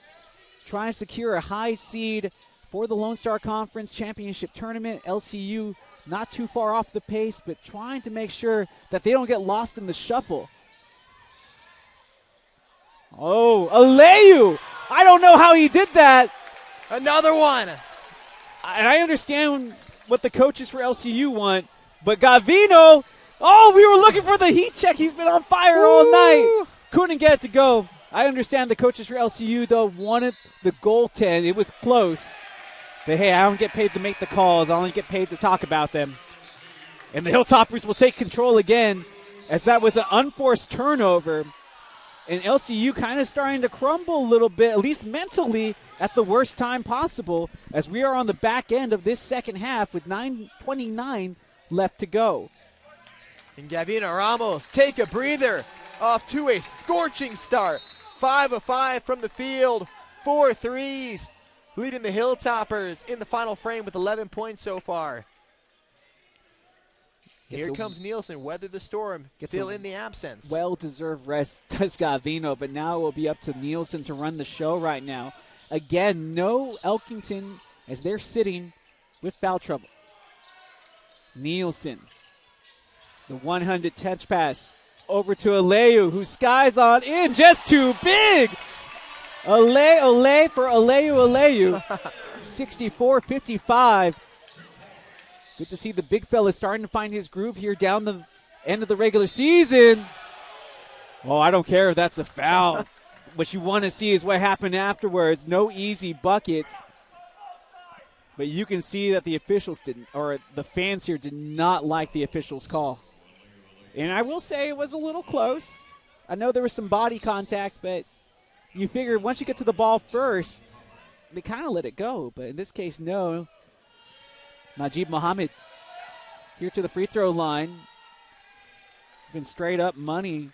try and secure a high seed for the Lone Star Conference Championship Tournament. LCU not too far off the pace, but trying to make sure that they don't get lost in the shuffle. Oh, Aleyu! I don't know how he did that. Another one. And I understand what the coaches for LCU want, but Gavino, oh, we were looking for the heat check. He's been on fire all night. Couldn't get it to go. I understand the coaches for LCU, though, wanted the goaltend. It was close. But, hey, I don't get paid to make the calls. I only get paid to talk about them. And the Hilltoppers will take control again as that was an unforced turnover. And LCU kind of starting to crumble a little bit, at least mentally, at the worst time possible, as we are on the back end of this second half with 9:29 left to go. And Gavino Ramos take a breather off to a scorching start 5 of 5 from the field, 4 threes, leading the Hilltoppers in the final frame with 11 points so far. Here comes Nielsen, weather the storm, fill in the absence. Well-deserved rest does Gavino, but now it will be up to Nielsen to run the show right now. Again, no Elkinton as they're sitting with foul trouble. Nielsen, the 100 touch pass over to Aleyu, who skies on in, just too big. Ole for Aleyu. 64-55. Good to see the big fella starting to find his groove here down the end of the regular season. Oh, I don't care if that's a foul. What you want to see is what happened afterwards. No easy buckets. But you can see that the officials didn't, or the fans here did not like the officials' call. And I will say it was a little close. I know there was some body contact, but you figure once you get to the ball first, they kind of let it go. But in this case, no. Najib Mohammed here to the free throw line. Been straight up money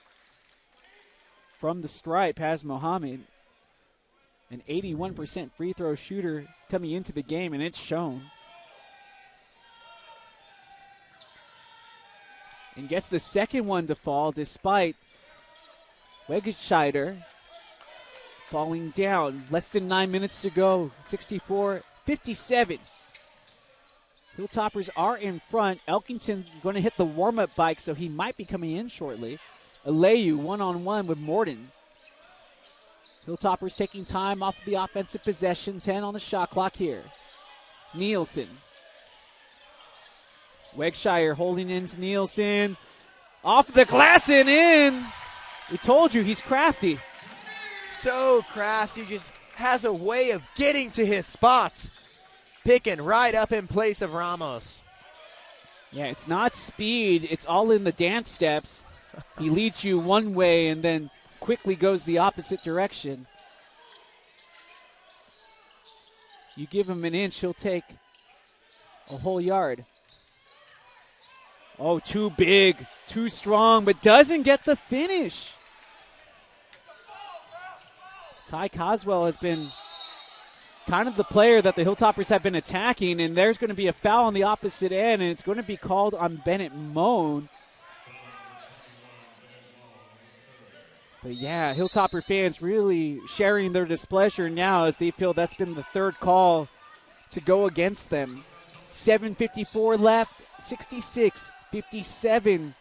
from the stripe has Mohammed. An 81% free throw shooter coming into the game, and it's shown. And gets the second one to fall despite Wegescheider falling down. Less than 9 minutes to go. 64-57. Hilltoppers are in front. Elkinton going to hit the warm-up bike, so he might be coming in shortly. Aleyu one-on-one with Morden. Hilltoppers taking time off of the offensive possession. 10 on the shot clock here. Nielsen. Wegshire holding into Nielsen. Off the glass and in. We told you, he's crafty. So crafty, just has a way of getting to his spots. Picking right up in place of Ramos. Yeah, it's not speed. It's all in the dance steps. He leads you one way and then quickly goes the opposite direction. You give him an inch, he'll take a whole yard. Oh, too big, too strong, but doesn't get the finish. Ty Coswell has been kind of the player that the Hilltoppers have been attacking, and there's going to be a foul on the opposite end, and it's going to be called on Bennett Moan. But yeah, Hilltopper fans really sharing their displeasure now as they feel that's been the third call to go against them. 7:54 left, 66-57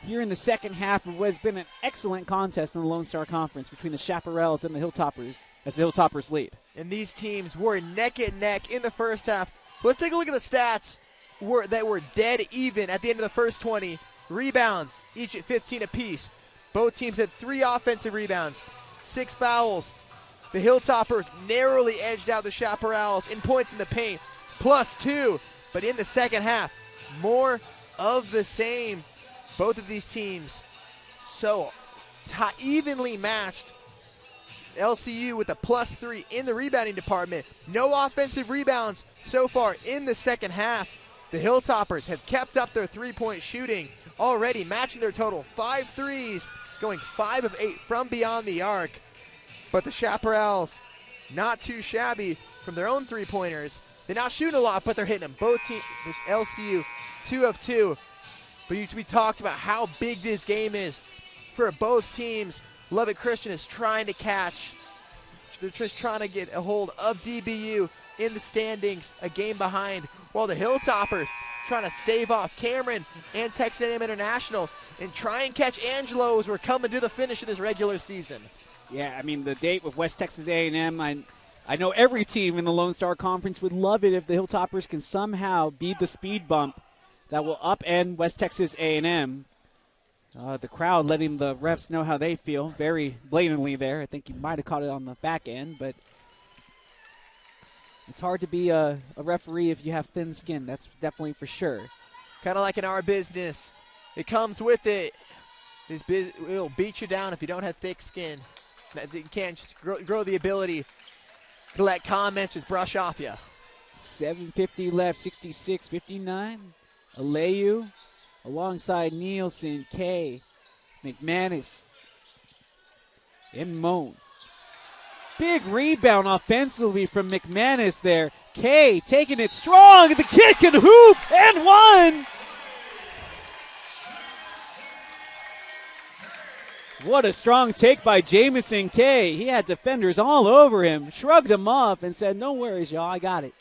here in the second half of what has been an excellent contest in the Lone Star Conference between the Chaparrals and the Hilltoppers as the Hilltoppers lead. And these teams were neck and neck in the first half. Let's take a look at the stats that were dead even at the end of the first 20. Rebounds, each at 15 apiece. Both teams had 3 offensive rebounds, 6 fouls. The Hilltoppers narrowly edged out the Chaparrals in points in the paint, +2. But in the second half, more of the same. Both of these teams so evenly matched. LCU with a +3 in the rebounding department. No offensive rebounds so far in the second half. The Hilltoppers have kept up their three-point shooting, already matching their total. 5 threes, going 5 of 8 from beyond the arc. But the Chaparrals, not too shabby from their own three-pointers. They're not shooting a lot, but they're hitting them. Both teams, LCU, 2 of 2. But we talked about how big this game is for both teams. Lubbock Christian is trying to catch. They're just trying to get a hold of DBU in the standings, a game behind, while the Hilltoppers trying to stave off Cameron and Texas A&M International and try and catch Angelo as we're coming to the finish of this regular season. Yeah, I mean, the date with West Texas A&M, I know every team in the Lone Star Conference would love it if the Hilltoppers can somehow beat the speed bump that will upend West Texas A&M. The crowd letting the refs know how they feel very blatantly there. I think you might have caught it on the back end, but it's hard to be a referee if you have thin skin. That's definitely for sure. Kind of like in our business. It comes with it. It'll beat you down if you don't have thick skin. You can't just grow the ability to let comments just brush off you. 7:50 left, 66-59. Aleyu alongside Nielsen, Kay, McManus, and Moan. Big rebound offensively from McManus there. Kay taking it strong. The kid can hoop and one. What a strong take by Jamison Kay. He had defenders all over him, shrugged him off, and said, no worries, y'all, I got it.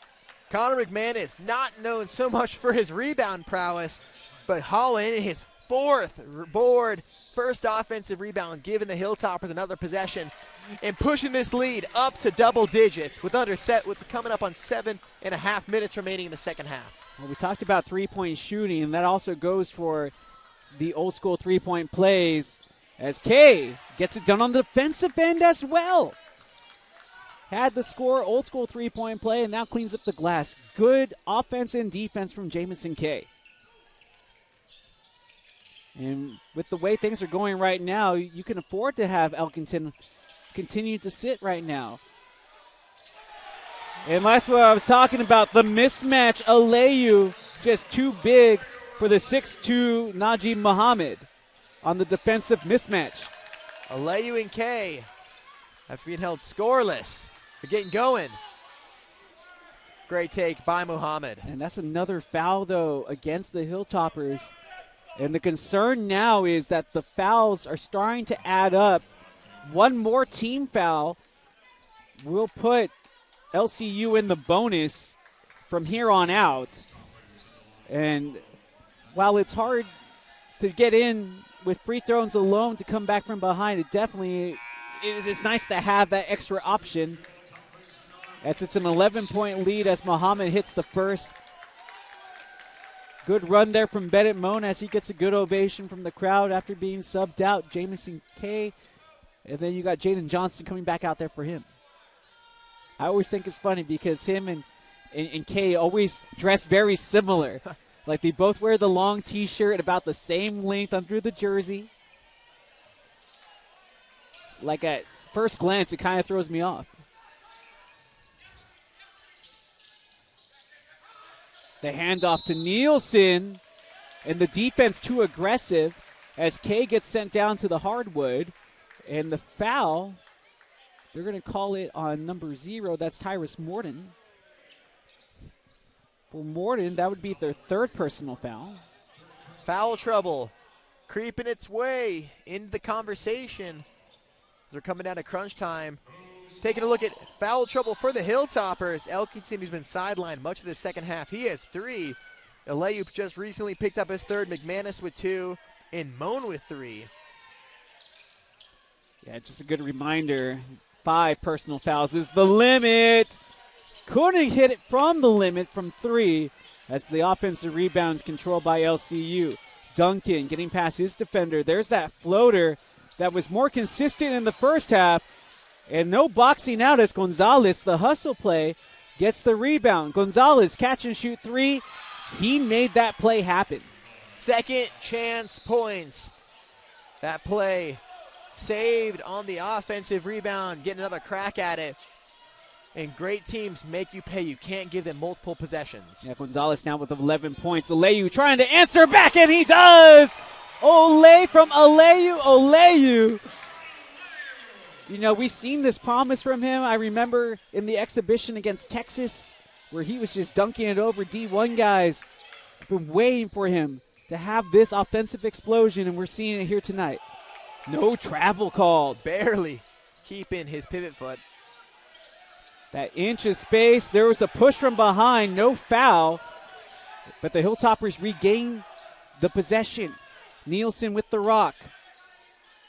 Connor McManus, not known so much for his rebound prowess, but hauling in his fourth board, first offensive rebound, giving the Hilltoppers another possession, and pushing this lead up to double digits with coming up on 7.5 minutes remaining in the second half. Well, we talked about three-point shooting, and that also goes for the old-school three-point plays, as Kay gets it done on the defensive end as well. Had the score, old school three-point play, and now cleans up the glass. Good offense and defense from Jamison Kay. And with the way things are going right now, you can afford to have Elkinton continue to sit right now. And that's what I was talking about, the mismatch. Aleyu just too big for the 6'2 Najee Muhammad on the defensive mismatch. Aleyu and Kay, after being held scoreless, they're getting going. Great take by Muhammad. And that's another foul, though, against the Hilltoppers. And the concern now is that the fouls are starting to add up. One more team foul will put LCU in the bonus from here on out. And while it's hard to get in with free throws alone to come back from behind, it definitely is. It's nice to have that extra option. As it's an 11-point lead as Muhammad hits the first. Good run there from Bennett Moan as he gets a good ovation from the crowd after being subbed out. Jamison Kay, and then you got Jaden Johnson coming back out there for him. I always think it's funny because him and Kay always dress very similar. Like they both wear the long T-shirt about the same length under the jersey. Like at first glance, it kind of throws me off. The handoff to Nielsen, and the defense too aggressive as Kay gets sent down to the hardwood. And the foul, they're going to call it on number 0. That's Tyrus Morton. For Morton, that would be their third personal foul. Foul trouble creeping its way into the conversation. They're coming down to crunch time. Taking a look at foul trouble for the Hilltoppers. Elkinton, who's been sidelined much of the second half, he has 3. Aleyu just recently picked up his third. McManus with 2, and Moan with 3. Yeah, just a good reminder. 5 personal fouls is the limit. Couldn't hit it from the limit from 3. That's the offensive rebounds controlled by LCU. Duncan getting past his defender. There's that floater that was more consistent in the first half. And no boxing out as Gonzalez, the hustle play, gets the rebound. Gonzalez catch and shoot 3. He made that play happen. Second chance points. That play saved on the offensive rebound, getting another crack at it. And great teams make you pay. You can't give them multiple possessions. Yeah, Gonzalez now with 11 points. Aleyu trying to answer back, and he does! Ole from Aleyu. You know, we've seen this promise from him. I remember in the exhibition against Texas where he was just dunking it over D1 guys. Been waiting for him to have this offensive explosion, and we're seeing it here tonight. No travel called. Barely keeping his pivot foot. That inch of space. There was a push from behind. No foul. But the Hilltoppers regain the possession. Nielsen with the rock.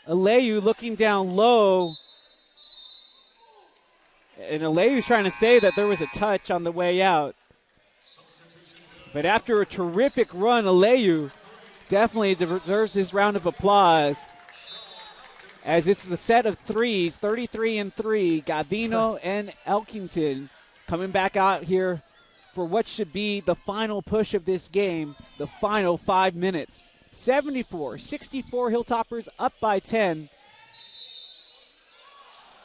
Aleyu looking down low. And Aleyu's trying to say that there was a touch on the way out. But after a terrific run, Aleyu definitely deserves his round of applause. As it's the set of threes, 33-3, Gavino and Elkinton coming back out here for what should be the final push of this game, the final 5 minutes. 74-64, Hilltoppers up by 10.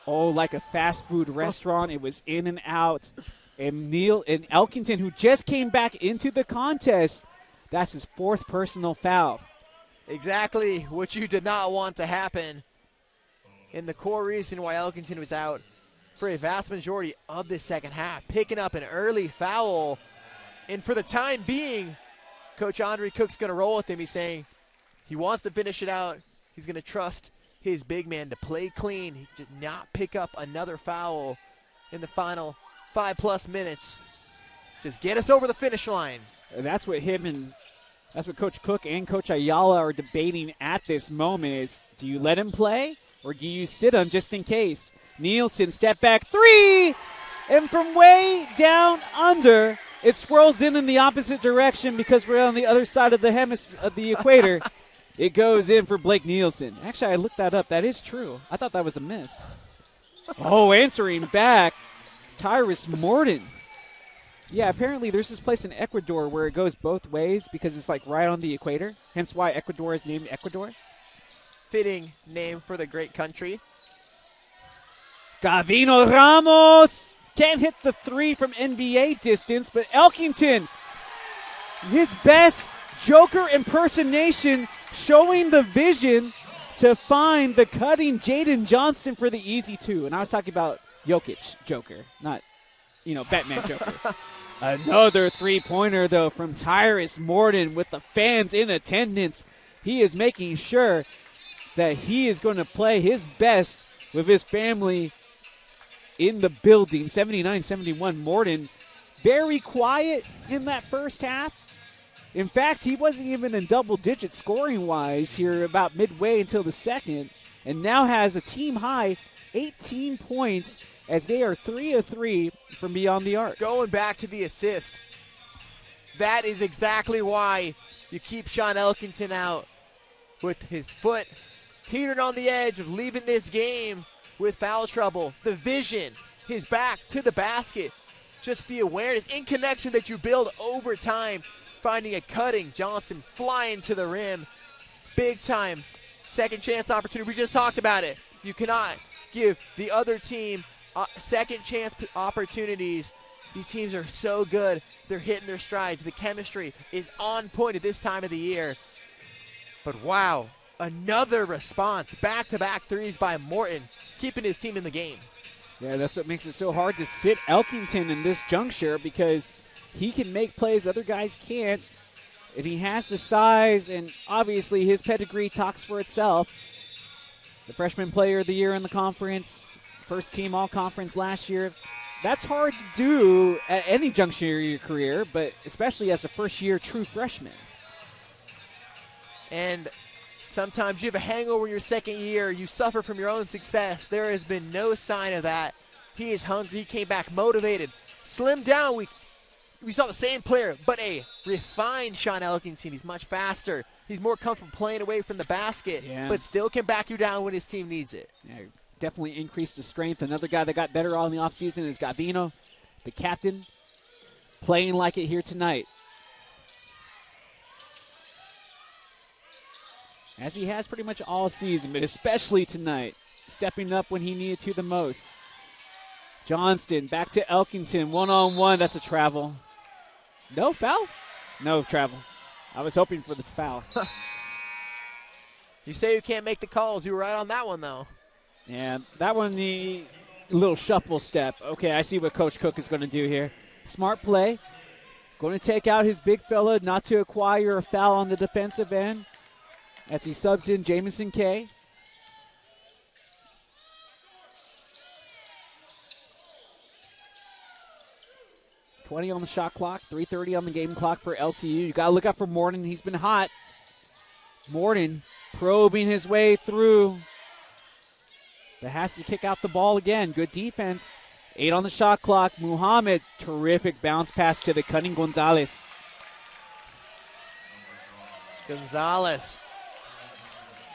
Oh, like a fast food restaurant. It was in and out. And Elkinton, who just came back into the contest, that's his 4th personal foul. Exactly what you did not want to happen. And the core reason why Elkinton was out for a vast majority of the second half, picking up an early foul. And for the time being, Coach Andre Cook's going to roll with him. He's saying he wants to finish it out. He's going to trust his big man to play clean. He did not pick up another foul in the final 5+ minutes. Just get us over the finish line. That's what Coach Cook and Coach Ayala are debating at this moment is, do you let him play or do you sit him just in case? Nielsen, step back, 3! And from way down under, it swirls in the opposite direction because we're on the other side of the equator. It goes in for Blake Nielsen. Actually, I looked that up. That is true. I thought that was a myth. Oh, answering back, Tyrus Morton. Yeah, apparently there's this place in Ecuador where it goes both ways because it's like right on the equator. Hence why Ecuador is named Ecuador. Fitting name for the great country. Gavino Ramos can't hit the 3 from NBA distance, but Elkinton, his best Joker impersonation, showing the vision to find the cutting Jaden Johnston for the easy 2. And I was talking about Jokic Joker, not, Batman Joker. Another 3-pointer, though, from Tyrus Morton with the fans in attendance. He is making sure that he is going to play his best with his family in the building. 79-71 Morton, very quiet in that first half. In fact, he wasn't even in double digit scoring-wise here about midway until the second, and now has a team-high 18 points as they are 3 of 3 from beyond the arc. Going back to the assist, that is exactly why you keep Sean Elkinton out with his foot teetering on the edge of leaving this game with foul trouble. The vision, his back to the basket, just the awareness in connection that you build over time, finding a cutting Johnson flying to the rim. Big time second chance opportunity. We just talked about it. You cannot give the other team second chance opportunities. These teams are so good. They're hitting their strides. The chemistry is on point at this time of the year. But wow, another response. Back-to-back threes by Morton, keeping his team in the game. Yeah, that's what makes it so hard to sit Elkinton in this juncture because he can make plays other guys can't. And he has the size, and obviously his pedigree talks for itself. The freshman player of the year in the conference, first team all-conference last year. That's hard to do at any juncture of your career, but especially as a first-year true freshman. And sometimes you have a hangover in your second year. You suffer from your own success. There has been no sign of that. He is hungry. He came back motivated. Slimmed down. We saw the same player, but a refined Sean Elkinton. He's much faster. He's more comfortable playing away from the basket, but still can back you down when his team needs it. Yeah, definitely increased the strength. Another guy that got better all in the offseason is Gavino, the captain, playing like it here tonight. As he has pretty much all season, but especially tonight, stepping up when he needed to the most. Johnston back to Elkinton, one-on-one. That's a travel. No foul? No travel. I was hoping for the foul. You say you can't make the calls. You were right on that one, though. Yeah, that one, the little shuffle step. Okay, I see what Coach Cook is going to do here. Smart play. Going to take out his big fella, not to acquire a foul on the defensive end as he subs in Jamison K. .20 on the shot clock, 3:30 on the game clock for LCU. You got to look out for Morton. He's been hot. Morton probing his way through, but has to kick out the ball again. Good defense. 8 on the shot clock. Muhammad, terrific bounce pass to the cutting Gonzalez. Gonzalez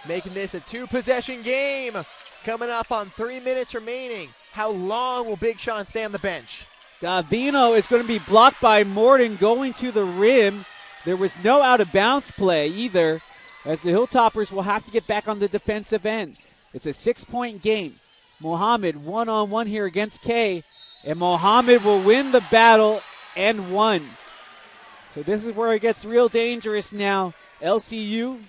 making this a 2-possession game. Coming up on 3 minutes remaining. How long will Big Sean stay on the bench? Gavino is going to be blocked by Morton going to the rim. There was no out-of-bounds play either, as the Hilltoppers will have to get back on the defensive end. It's a 6-point game. Mohammed one-on-one here against K, and Mohammed will win the battle and one. So this is where it gets real dangerous now. LCU,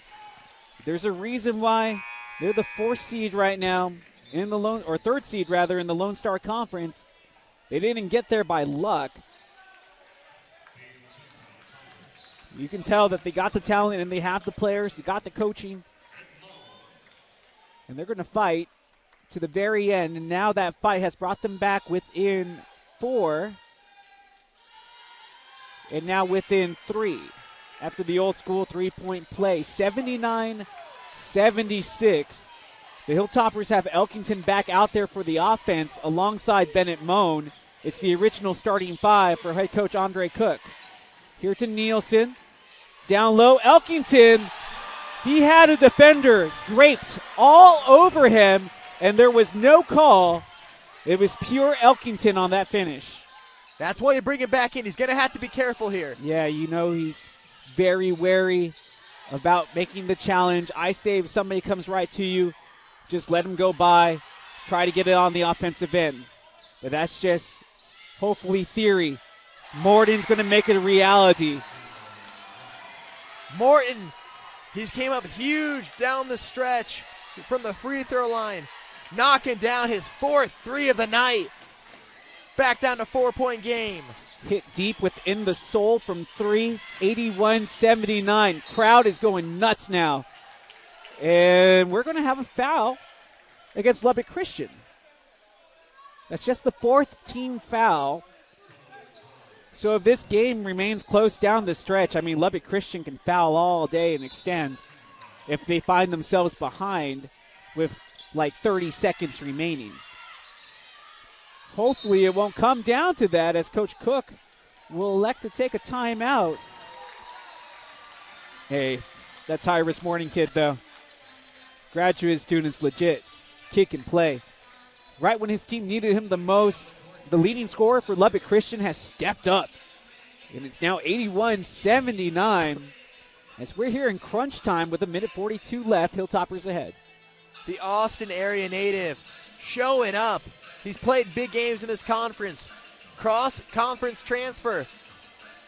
there's a reason why they're the 4th seed right now. in the third seed rather in the Lone Star Conference. They didn't get there by luck. You can tell that they got the talent and they have the players, they got the coaching. And they're going to fight to the very end. And now that fight has brought them back within 4. And now within 3. After the old school 3-point play. 79-76. The Hilltoppers have Elkinton back out there for the offense alongside Bennett Moan. It's the original starting 5 for head coach Andre Cook. Here to Nielsen. Down low, Elkinton. He had a defender draped all over him, and there was no call. It was pure Elkinton on that finish. That's why you bring him back in. He's going to have to be careful here. Yeah, you know he's very wary about making the challenge. I say if somebody comes right to you, just let him go by. Try to get it on the offensive end. But that's just hopefully theory. Morton's going to make it a reality. Morton, he's came up huge down the stretch from the free throw line, knocking down his 4th 3 of the night. Back down to 4-point game. Hit deep within the sole from 3, 81-79. Crowd is going nuts now. And we're going to have a foul against Lubbock Christian. That's just the 4th team foul. So if this game remains close down the stretch, I mean, Lubbock Christian can foul all day and extend if they find themselves behind with like 30 seconds remaining. Hopefully it won't come down to that as Coach Cook will elect to take a timeout. Hey, that Tyrus Morning kid, though. Graduate student's legit. Kick and play. Right when his team needed him the most, the leading scorer for Lubbock Christian has stepped up. And it's now 81-79 as we're here in crunch time with 1:42 left. Hilltoppers ahead. The Austin area native showing up. He's played big games in this conference. Cross-conference transfer.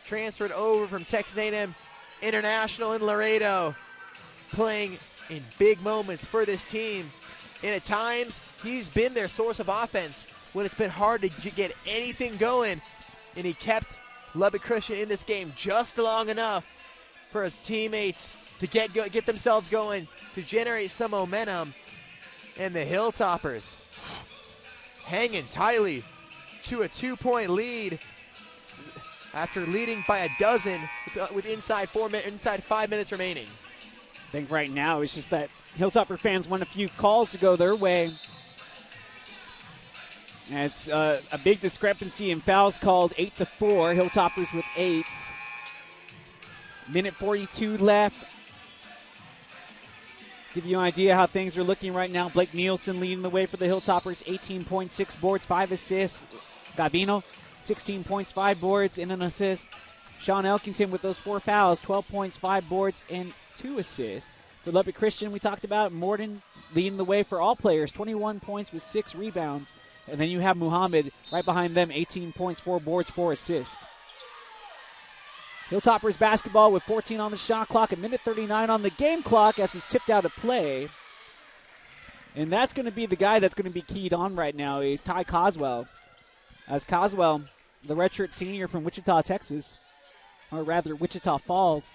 Transferred over from Texas A&M International in Laredo. Playing in big moments for this team. And at times, he's been their source of offense when it's been hard to get anything going. And he kept Lubbock Christian in this game just long enough for his teammates to get themselves going, to generate some momentum. And the Hilltoppers hanging tightly to a 2-point lead after leading by a dozen with inside 5 minutes remaining. I think right now it's just that Hilltopper fans want a few calls to go their way. And it's a big discrepancy in fouls called, 8-4. Hilltoppers with 8. 1:42 left. Give you an idea how things are looking right now. Blake Nielsen leading the way for the Hilltoppers. 18 points, 6 boards, 5 assists. Gavino, 16 points, 5 boards, and an assist. Sean Elkinton with those 4 fouls, 12 points, 5 boards, and 2 assists. For Lubbock Christian, we talked about Morton leading the way for all players. 21 points with 6 rebounds. And then you have Muhammad right behind them, 18 points, 4 boards, 4 assists. Hilltoppers basketball with 14 on the shot clock, 1:39 on the game clock as it's tipped out of play. And that's going to be the guy that's going to be keyed on right now is Ty Coswell. As Coswell, the redshirt senior from Wichita, Texas, or rather Wichita Falls,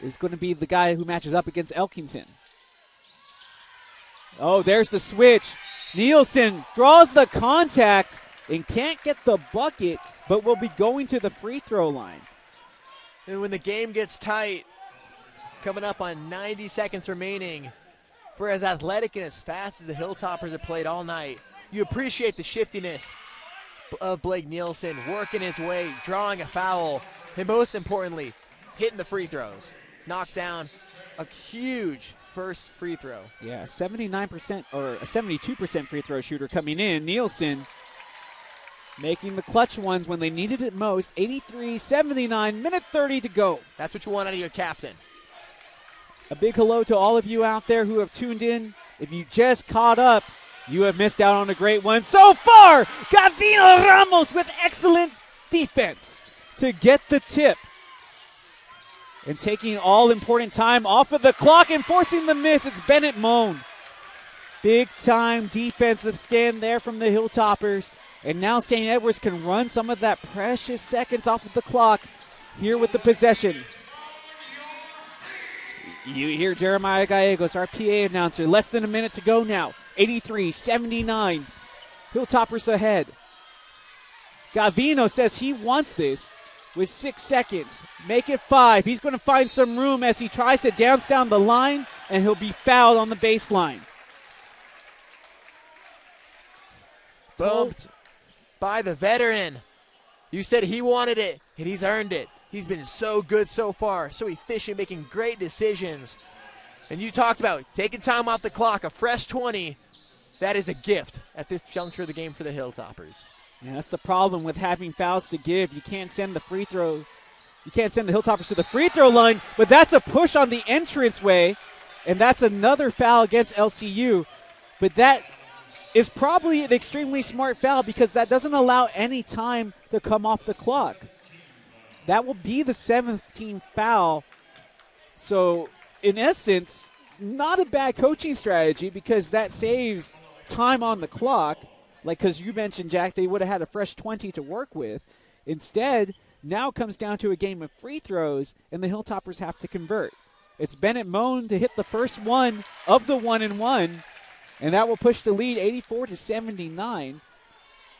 is going to be the guy who matches up against Elkinton. Oh, there's the switch. Nielsen draws the contact and can't get the bucket, but will be going to the free throw line. And when the game gets tight, coming up on 90 seconds remaining, for as athletic and as fast as the Hilltoppers have played all night, you appreciate the shiftiness of Blake Nielsen, working his way, drawing a foul, and most importantly, hitting the free throws. Knocked down a huge first free throw. Yeah, 79% or a 72% free throw shooter coming in. Nielsen making the clutch ones when they needed it most. 83-79, 1:30 to go. That's what you want out of your captain. A big hello to all of you out there who have tuned in. If you just caught up, you have missed out on a great one. So far, Gavino Ramos with excellent defense to get the tip. And taking all important time off of the clock and forcing the miss, it's Bennett Moan. Big time defensive stand there from the Hilltoppers. And now St. Edwards can run some of that precious seconds off of the clock here with the possession. You hear Jeremiah Gallegos, our PA announcer. Less than a minute to go now. 83-79. Hilltoppers ahead. Gavino says he wants this with 6 seconds. Make it 5. He's going to find some room as he tries to dance down the line, and he'll be fouled on the baseline. Bumped by the veteran. You said he wanted it, and he's earned it. He's been so good so far, so efficient, making great decisions. And you talked about taking time off the clock, a fresh 20. That is a gift at this juncture of the game for the Hilltoppers. Yeah, that's the problem with having fouls to give. You can't send the free throw. You can't send the Hilltoppers to the free throw line, but that's a push on the entranceway, and that's another foul against LCU. But that is probably an extremely smart foul because that doesn't allow any time to come off the clock. That will be the 17th foul. So, in essence, not a bad coaching strategy because that saves time on the clock. Like, because you mentioned, Jack, they would have had a fresh 20 to work with. Instead, now it comes down to a game of free throws, and the Hilltoppers have to convert. It's Bennett Moan to hit the first one of the 1-and-1, and that will push the lead 84-79.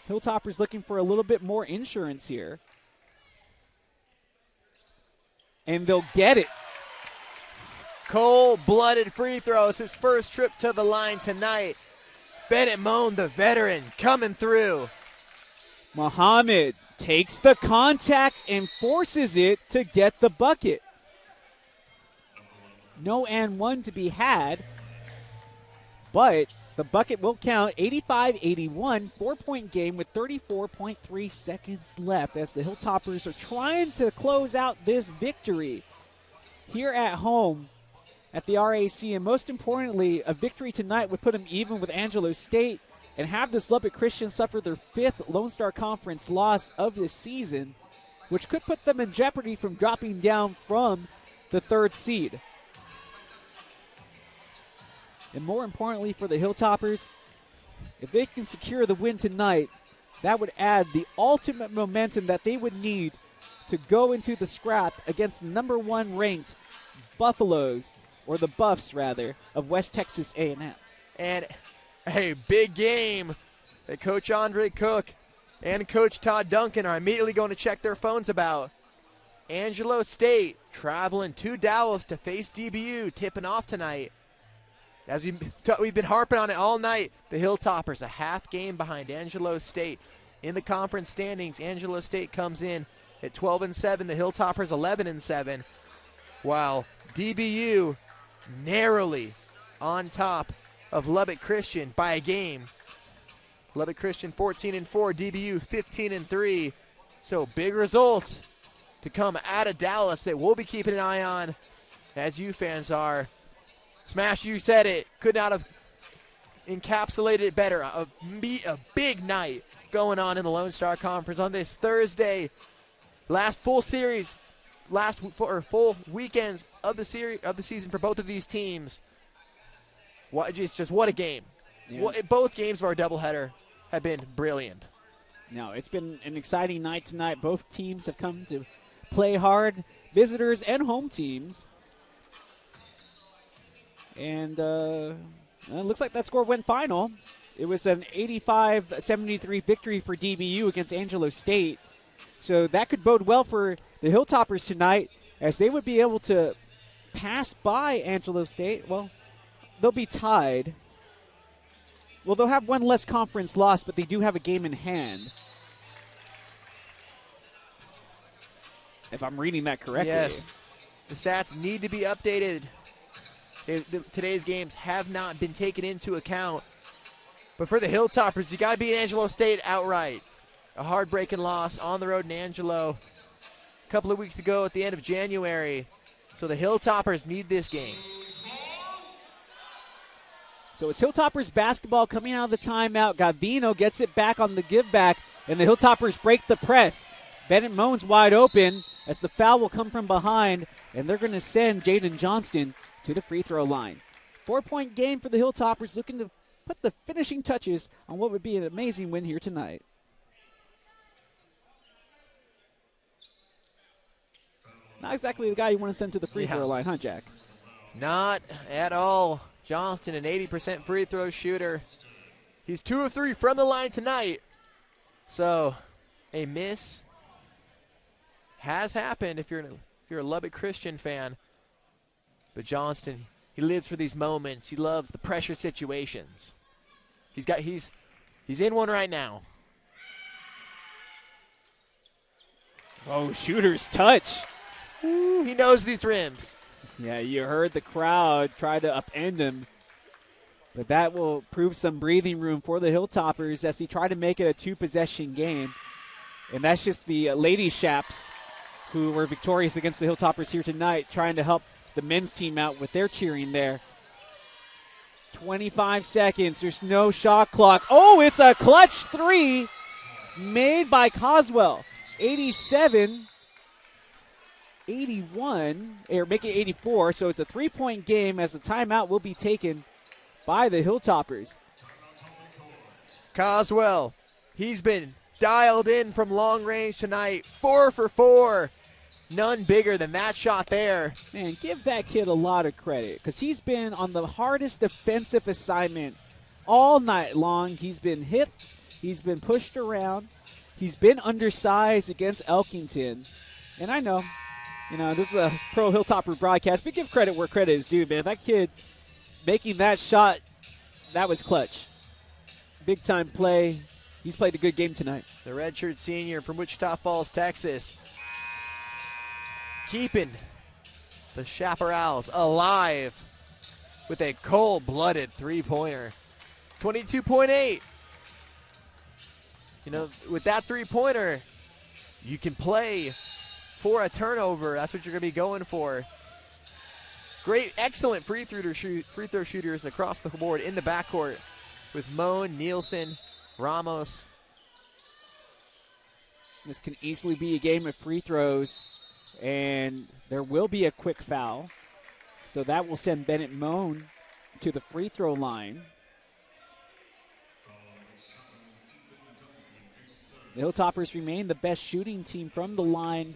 Hilltoppers looking for a little bit more insurance here. And they'll get it. Cold-blooded free throws, his first trip to the line tonight. Bennett Moan, the veteran, coming through. Muhammad takes the contact and forces it to get the bucket. No and one to be had, but the bucket will count. 85-81, 4-point game with 34.3 seconds left as the Hilltoppers are trying to close out this victory here at home at the RAC, and most importantly, a victory tonight would put them even with Angelo State and have this Lubbock Christian suffer their 5th Lone Star Conference loss of this season, which could put them in jeopardy from dropping down from the 3rd seed. And more importantly for the Hilltoppers, if they can secure the win tonight, that would add the ultimate momentum that they would need to go into the scrap against the number 1 ranked Buffaloes, or the Buffs, rather, of West Texas A&M. And a big game that Coach Andre Cook and Coach Todd Duncan are immediately going to check their phones about. Angelo State traveling to Dallas to face DBU, tipping off tonight. As we've been harping on it all night, the Hilltoppers a half game behind Angelo State. In the conference standings, Angelo State comes in at 12-7, the Hilltoppers 11-7, while DBU narrowly on top of Lubbock Christian by a game. Lubbock Christian 14-4, DBU 15-3. So big results to come out of Dallas that we'll be keeping an eye on, as you fans are. Smash, you said it. Could not have encapsulated it better. A big night going on in the Lone Star Conference on this Thursday. Last full series. Full weekends of the season for both of these teams. Just what a game! Yeah. Both games of our doubleheader have been brilliant. No, it's been an exciting night tonight. Both teams have come to play hard, visitors and home teams. And it looks like that score went final. It was an 85-73 victory for DBU against Angelo State. So that could bode well for the Hilltoppers tonight, as they would be able to pass by Angelo State. Well, they'll be tied. Well, they'll have one less conference loss, but they do have a game in hand. If I'm reading that correctly. Yes. The stats need to be updated. Today's games have not been taken into account. But for the Hilltoppers, you got to beat Angelo State outright. A heartbreaking loss on the road in Angelo a couple of weeks ago at the end of January. So the Hilltoppers need this game. So it's Hilltoppers basketball coming out of the timeout. Gavino gets it back on the give back, and the Hilltoppers break the press. Bennett Moan's wide open as the foul will come from behind, and they're going to send Jaden Johnston to the free throw line. 4-point game for the Hilltoppers, looking to put the finishing touches on what would be an amazing win here tonight. Not exactly the guy you want to send to the free throw line, huh, Jack? Not at all. Johnston, an 80% free throw shooter. He's 2 of 3 from the line tonight. So a miss has happened if you're a Lubbock Christian fan. But Johnston, he lives for these moments. He loves the pressure situations. He's in one right now. Oh, shooter's touch. Ooh, he knows these rims. Yeah, you heard the crowd try to upend him. But that will prove some breathing room for the Hilltoppers as he tried to make it a 2-possession game. And that's just the Lady Shaps who were victorious against the Hilltoppers here tonight, trying to help the men's team out with their cheering there. 25 seconds. There's no shot clock. Oh, it's a clutch 3 made by Coswell. 87, 81, or make it 84. So it's a 3-point game as the timeout will be taken by the Hilltoppers. Coswell, he's been dialed in from long range tonight. 4 for 4. None bigger than that shot there. Man, give that kid a lot of credit because he's been on the hardest defensive assignment all night long. He's been hit. He's been pushed around. He's been undersized against Elkinton. And I know, this is a pro Hilltopper broadcast, but give credit where credit is due, man. That kid making that shot, that was clutch. Big time play. He's played a good game tonight. The redshirt senior from Wichita Falls, Texas, keeping the Chaparrals alive with a cold-blooded three-pointer. 22.8. With that three-pointer, you can play for a turnover. That's what you're going to be going for. Great, excellent free throw shooters across the board in the backcourt with Moan, Nielsen, Ramos. This can easily be a game of free throws, and there will be a quick foul. So that will send Bennett Moan to the free throw line. The Hilltoppers remain the best shooting team from the line,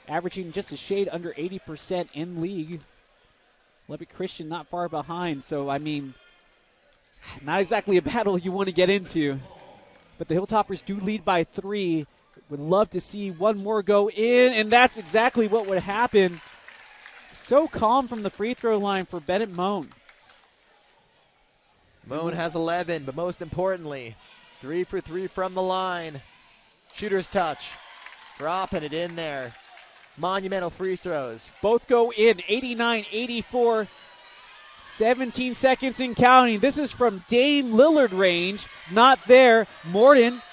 averaging just a shade under 80% in league. Lubbock Christian not far behind, so not exactly a battle you want to get into. But the Hilltoppers do lead by 3. Would love to see one more go in, and that's exactly what would happen. So calm from the free throw line for Bennett Moan. Moan has 11, but most importantly, 3 for 3 from the line. Shooter's touch. Dropping it in there. Monumental free throws. Both go in, 89-84. 17 seconds and counting. This is from Dame Lillard range. Not there. Morton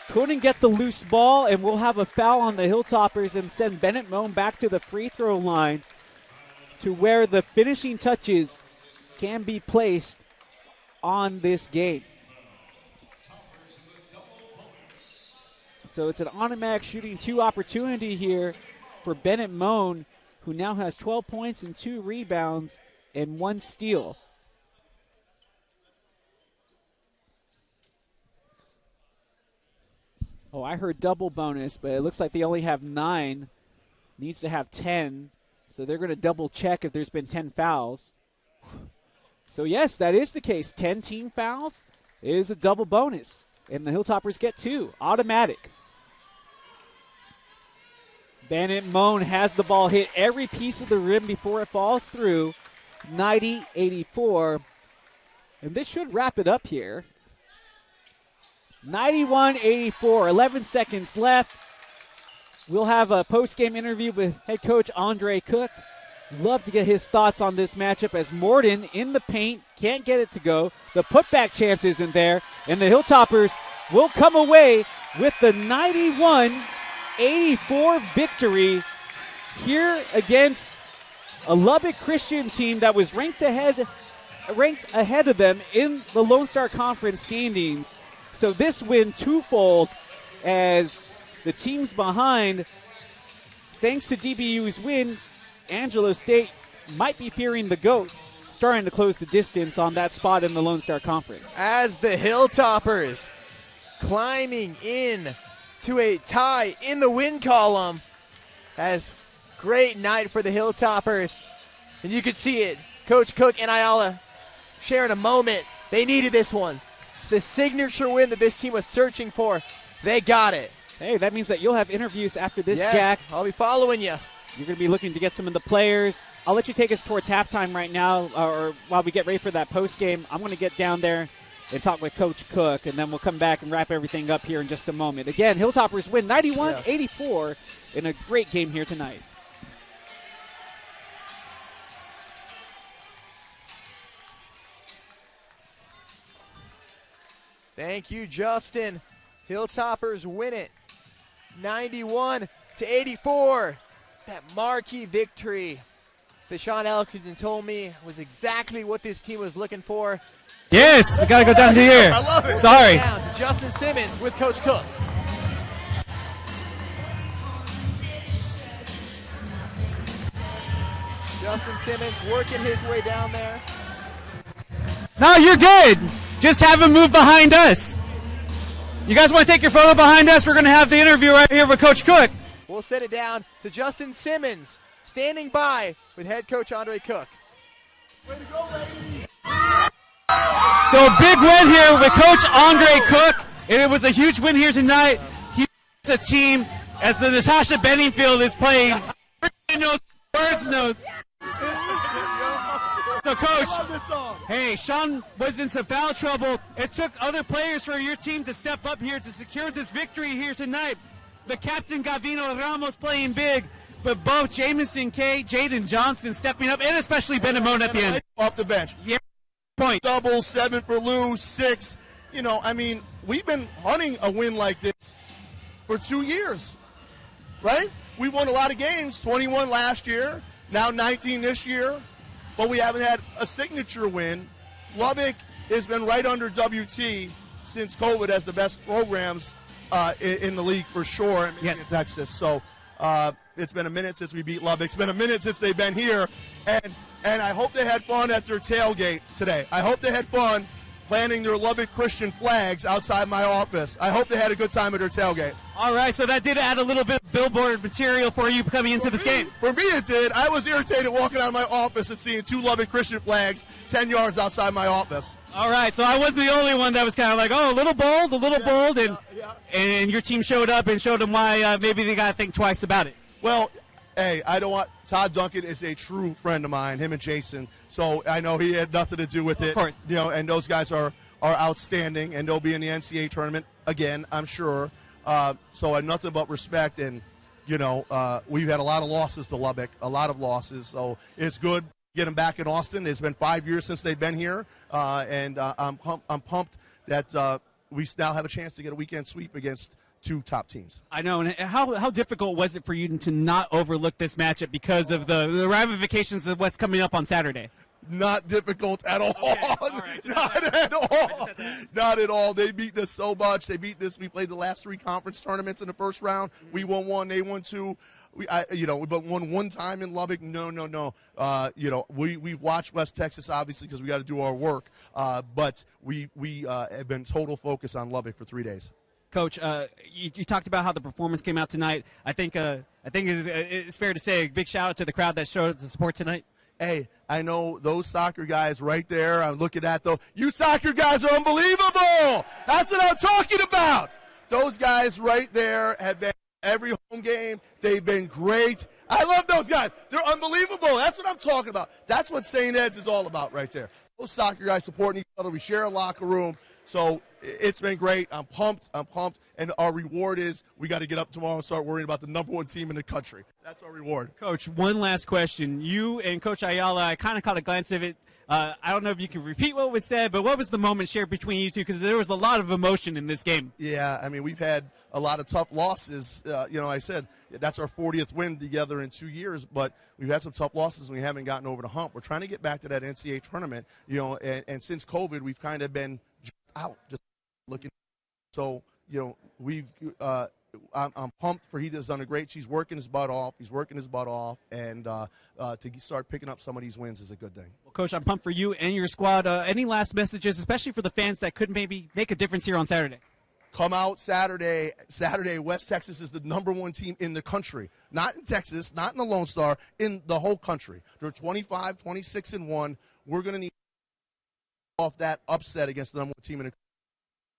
couldn't get the loose ball, and we'll have a foul on the Hilltoppers and send Bennett Moan back to the free throw line to where the finishing touches can be placed on this game. So it's an automatic shooting 2 opportunity here for Bennett Moan, who now has 12 points and 2 rebounds and 1 steal. Oh, I heard double bonus, but it looks like they only have 9. Needs to have 10. So they're going to double check if there's been 10 fouls. So, yes, that is the case. 10 team fouls is a double bonus. And the Hilltoppers get 2. Automatic. Bennett Moan has the ball hit every piece of the rim before it falls through. 90-84. And this should wrap it up here. 91-84, 11 seconds left. We'll have a post-game interview with head coach Andre Cook. Love to get his thoughts on this matchup as Morton in the paint, can't get it to go. The putback chance isn't there, and the Hilltoppers will come away with the 91-84 victory here against a Lubbock Christian team that was ranked ahead of them in the Lone Star Conference standings. So this win twofold as the teams behind, thanks to DBU's win, Angelo State might be fearing the GOAT. starting to close the distance on that spot in the Lone Star Conference. As the Hilltoppers climbing in to a tie in the win column. As great night for the Hilltoppers. And you could see it. Coach Cook and Ayala sharing a moment. They needed this one. It's the signature win that this team was searching for. They got it. Hey, that means that you'll have interviews after this, Yes, Jack. I'll be following you. You're going to be looking to get some of the players. I'll let you take us towards halftime right now, or while we get ready for that post game. I'm going to get down there and talk with Coach Cook, and then we'll come back and wrap everything up here in just a moment. Again, Hilltoppers win 91-84 in a great game here tonight. Thank you, Justin. Hilltoppers win it 91-84. That marquee victory that Sean Elkinton told me was exactly what this team was looking for. Yes, I got to go down to here. I love it. Sorry. Down to Justin Simmons with Coach Cook. Justin Simmons working his way down there. No, you're good. Just have him move behind us. You guys want to take your photo behind us? We're going to have the interview right here with Coach Cook. We'll set it down to Justin Simmons standing by with head coach Andre Cook. So a big win here with Coach Andre Cook, and it was a huge win here tonight. He's a team as the Natasha Benningfield is playing. So, Coach, hey, Sean was in some foul trouble. It took other players for your team to step up here to secure this victory here tonight. The captain, Gavino Ramos, playing big, but both Jamison Kay, Jaden Johnson stepping up, and especially Benamone at the end. Off the bench. Yeah, point. Double, 7 for Lou, 6. You know, I mean, we've been hunting a win like this for 2 years, right? We won a lot of games, 21 last year, now 19 this year, but we haven't had a signature win. Lubbock has been right under WT since COVID as the best programs in the league for sure in Texas. So it's been a minute since we beat Lubbock. It's been a minute since they've been here. And I hope they had fun at their tailgate today. I hope they had fun planting their Lubbock Christian flags outside my office. I hope they had a good time at their tailgate. All right, so that did add a little bit of billboard material for you coming into this game. For me, it did. I was irritated walking out of my office and seeing 2 Lubbock Christian flags 10 yards outside my office. All right, so I wasn't the only one that was kind of like, oh, a little bold, and your team showed up and showed them why maybe they got to think twice about it. Well, hey, I don't want – Todd Duncan is a true friend of mine, him and Jason, so I know he had nothing to do with it. Of course. You know, and those guys are outstanding, and they'll be in the NCAA tournament again, I'm sure. So I have nothing but respect, and, you know, we've had a lot of losses to Lubbock, a lot of losses, so it's good to get them back in Austin. It's been 5 years since they've been here, and I'm pumped that we now have a chance to get a weekend sweep against 2 top teams. I know. And how difficult was it for you to not overlook this matchup because of the ramifications of what's coming up on Saturday? Not difficult at all. Okay. All right. Not at all. Not at all. They beat us so much. They beat us. We played the last 3 conference tournaments in the first round. We won 1. They won 2. We won 1 time in Lubbock. No. We've watched West Texas, obviously, because we got to do our work. But we have been total focus on Lubbock for 3 days. Coach, you talked about how the performance came out tonight. I think it's fair to say a big shout out to the crowd that showed the support tonight. Hey, I know those soccer guys right there. I'm looking at those. You soccer guys are unbelievable. That's what I'm talking about. Those guys right there have been every home game. They've been great. I love those guys. They're unbelievable. That's what I'm talking about. That's what St. Ed's is all about right there. Those soccer guys supporting each other. We share a locker room. So it's been great. I'm pumped. And our reward is we got to get up tomorrow and start worrying about the number 1 team in the country. That's our reward. Coach, one last question. You and Coach Ayala, I kind of caught a glance of it. I don't know if you can repeat what was said, but what was the moment shared between you two? Because there was a lot of emotion in this game. Yeah, I mean, we've had a lot of tough losses. I said that's our 40th win together in 2 years, but we've had some tough losses and we haven't gotten over the hump. We're trying to get back to that NCAA tournament, and since COVID, we've kind of been just out, just looking. So, we've I'm pumped for he has done a great. He's working his butt off. He's working his butt off, and to start picking up some of these wins is a good thing. Well, Coach, I'm pumped for you and your squad. Any last messages, especially for the fans that could maybe make a difference here on Saturday? Come out Saturday. Saturday, West Texas is the #1 team in the country. Not in Texas, not in the Lone Star, in the whole country. They're 25, 26-1. We're going to need off that upset against the #1 team in the country.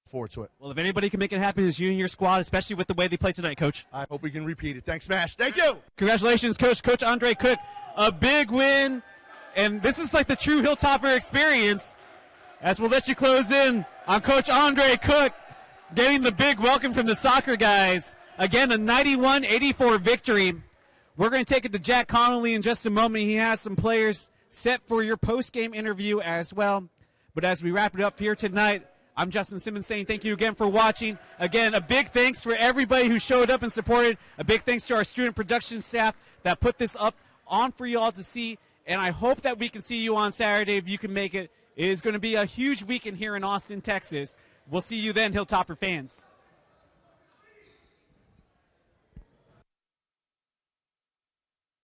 Forward to it. Well, if anybody can make it happen, it's you and your squad, especially with the way they play tonight, Coach. I hope we can repeat it. Thanks, Smash. Thank you. Congratulations, Coach. Coach Andre Cook, a big win. And this is like the true Hilltopper experience. As we'll let you close in on Coach Andre Cook getting the big welcome from the soccer guys. Again, a 91-84 victory. We're going to take it to Jack Connolly in just a moment. He has some players set for your post-game interview as well. But as we wrap it up here tonight, I'm Justin Simmons saying thank you again for watching. Again, a big thanks for everybody who showed up and supported. A big thanks to our student production staff that put this up on for you all to see. And I hope that we can see you on Saturday if you can make it. It is going to be a huge weekend here in Austin, Texas. We'll see you then, Hilltopper fans.